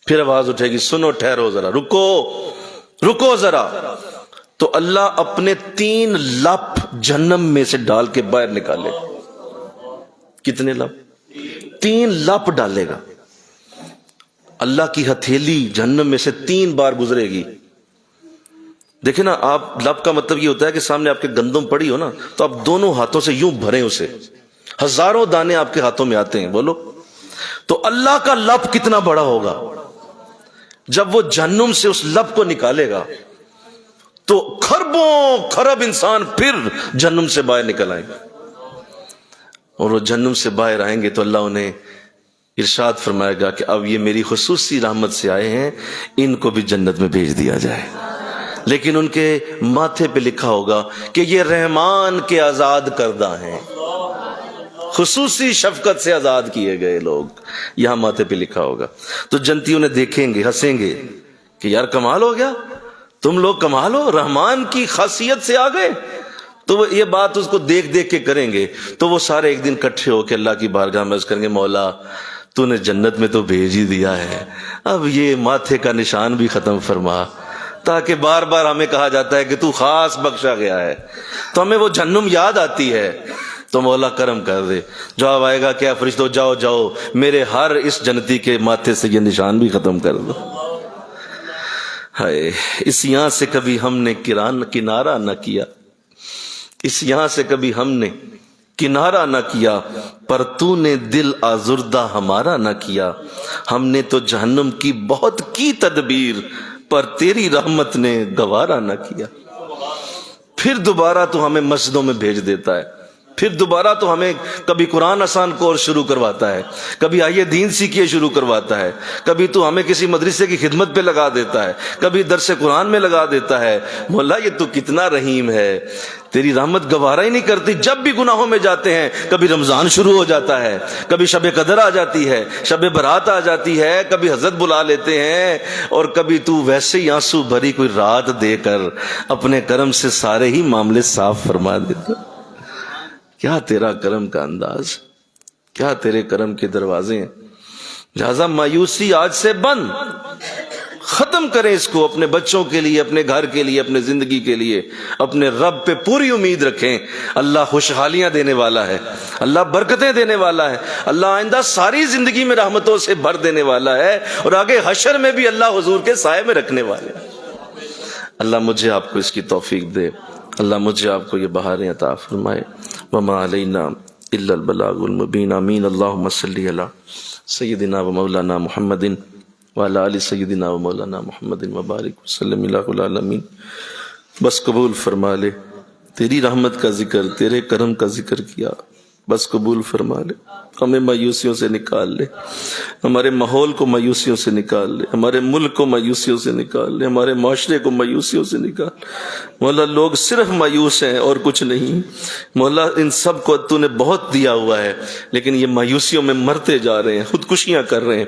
پھر آواز اٹھے گی، سنو ٹھہرو ذرا، رکو ذرا. تو اللہ اپنے 3 لپ جہنم میں سے ڈال کے باہر نکالے. کتنے لپ؟ 3 لپ ڈالے گا. اللہ کی ہتھیلی جہنم میں سے 3 بار گزرے گی. دیکھیں نا، آپ لپ کا مطلب یہ ہوتا ہے کہ سامنے آپ کے گندم پڑی ہو نا، تو آپ دونوں ہاتھوں سے یوں بھریں اسے، ہزاروں دانے آپ کے ہاتھوں میں آتے ہیں. بولو تو اللہ کا لپ کتنا بڑا ہوگا. جب وہ جہنم سے اس لپ کو نکالے گا تو خربوں خرب انسان پھر جہنم سے باہر نکل آئیں گے، اور وہ جہنم سے باہر آئیں گے تو اللہ انہیں ارشاد فرمائے گا کہ اب یہ میری خصوصی رحمت سے آئے ہیں، ان کو بھی جنت میں بھیج دیا جائے. لیکن ان کے ماتھے پہ لکھا ہوگا کہ یہ رحمان کے آزاد کردہ ہیں، خصوصی شفقت سے آزاد کیے گئے لوگ، یہاں ماتھے پہ لکھا ہوگا. تو جنتی انہیں دیکھیں گے، ہنسیں گے کہ یار کمال ہو گیا، تم لوگ کمال ہو، رحمان کی خاصیت سے آ گئے. تو وہ یہ بات اس کو دیکھ دیکھ کے کریں گے. تو وہ سارے ایک دن اکٹھے ہو کے اللہ کی بارگاہ میں عرض کریں گے، مولا تو نے جنت میں تو بھیج ہی دیا ہے، اب یہ ماتھے کا نشان بھی ختم فرما، تاکہ بار بار ہمیں کہا جاتا ہے کہ تو خاص بخشا گیا ہے، تو ہمیں وہ جہنم یاد آتی ہے. تو مولا کرم کر دے. جواب آئے گا کیا فرشتوں، جاؤ جاؤ میرے ہر اس جنتی کے ماتھے سے یہ نشان بھی ختم کر دو. ہائے، اس یہاں سے کبھی ہم نے کنارہ نہ کیا، اس یہاں سے کبھی ہم نے کنارہ نہ کیا، پر تو نے دل آزردہ ہمارا نہ کیا. ہم نے تو جہنم کی بہت کی تدبیر، پر تیری رحمت نے گوارا نہ کیا. پھر دوبارہ تو ہمیں مسجدوں میں بھیج دیتا ہے، پھر دوبارہ تو ہمیں کبھی قرآن آسان کورس شروع کرواتا ہے، کبھی آئیے دین سیکھیے شروع کرواتا ہے، کبھی تو ہمیں کسی مدرسے کی خدمت پہ لگا دیتا ہے، کبھی درس قرآن میں لگا دیتا ہے. مولا یہ تو کتنا رحیم ہے، تیری رحمت گوارا ہی نہیں کرتی. جب بھی گناہوں میں جاتے ہیں، کبھی رمضان شروع ہو جاتا ہے، کبھی شب قدر آ جاتی ہے، شب برات آ جاتی ہے، کبھی حضرت بلا لیتے ہیں، اور کبھی تو ویسے ہی آنسو بھری کوئی رات دے کر اپنے کرم سے سارے ہی معاملے صاف فرما دیتا. کیا تیرا کرم کا انداز، کیا تیرے کرم کے دروازے ہیں. لہذا مایوسی آج سے بند، ختم کریں اس کو، اپنے بچوں کے لیے، اپنے گھر کے لیے، اپنے زندگی کے لیے اپنے رب پہ پوری امید رکھیں. اللہ خوشحالیاں دینے والا ہے، اللہ برکتیں دینے والا ہے، اللہ آئندہ ساری زندگی میں رحمتوں سے بھر دینے والا ہے، اور آگے حشر میں بھی اللہ حضور کے سائے میں رکھنے والے ہیں. اللہ مجھے آپ کو اس کی توفیق دے، اللہ مجھے آپ کو یہ بہاریں عطا فرمائے. وما علینا الا البلاغ المبین. آمین. اللہم صلی علی سیدنا و مولانا محمد وعلی آل سیدنا و مولانا محمد وبارک وسلم الہ العالمین. بس قبول فرما لے، تیری رحمت کا ذکر، تیرے کرم کا ذکر کیا، بس قبول فرما لے. ہمیں مایوسیوں سے نکال لے، ہمارے ماحول کو مایوسیوں سے نکال لے، ہمارے ملک کو مایوسیوں سے نکال لے، ہمارے معاشرے کو مایوسیوں سے نکال. مولا لوگ صرف مایوس ہیں اور کچھ نہیں. مولا ان سب کو تو نے بہت دیا ہوا ہے، لیکن یہ مایوسیوں میں مرتے جا رہے ہیں، خودکشیاں کر رہے ہیں،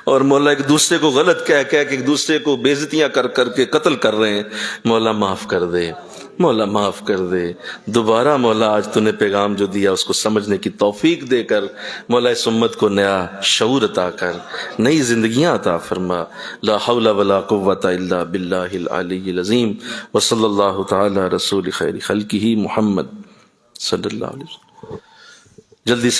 اور مولا ایک دوسرے کو غلط کہہ کہ ایک دوسرے کو بے عزتیاں کر کر کے قتل کر رہے ہیں. مولا معاف کر دے، مولا معاف کر دے. دوبارہ مولا آج تو نے پیغام جو دیا اس کو سمجھنے کی توفیق دے کر مولا اس امت کو نیا شعور عطا کر، نئی زندگیاں عطا فرما. لا حول ولا قوة الا باللہ العلی العظیم. وصلی اللہ تعالی رسول خیر خلقہ محمد صلی اللہ علیہ وسلم. جلدی سے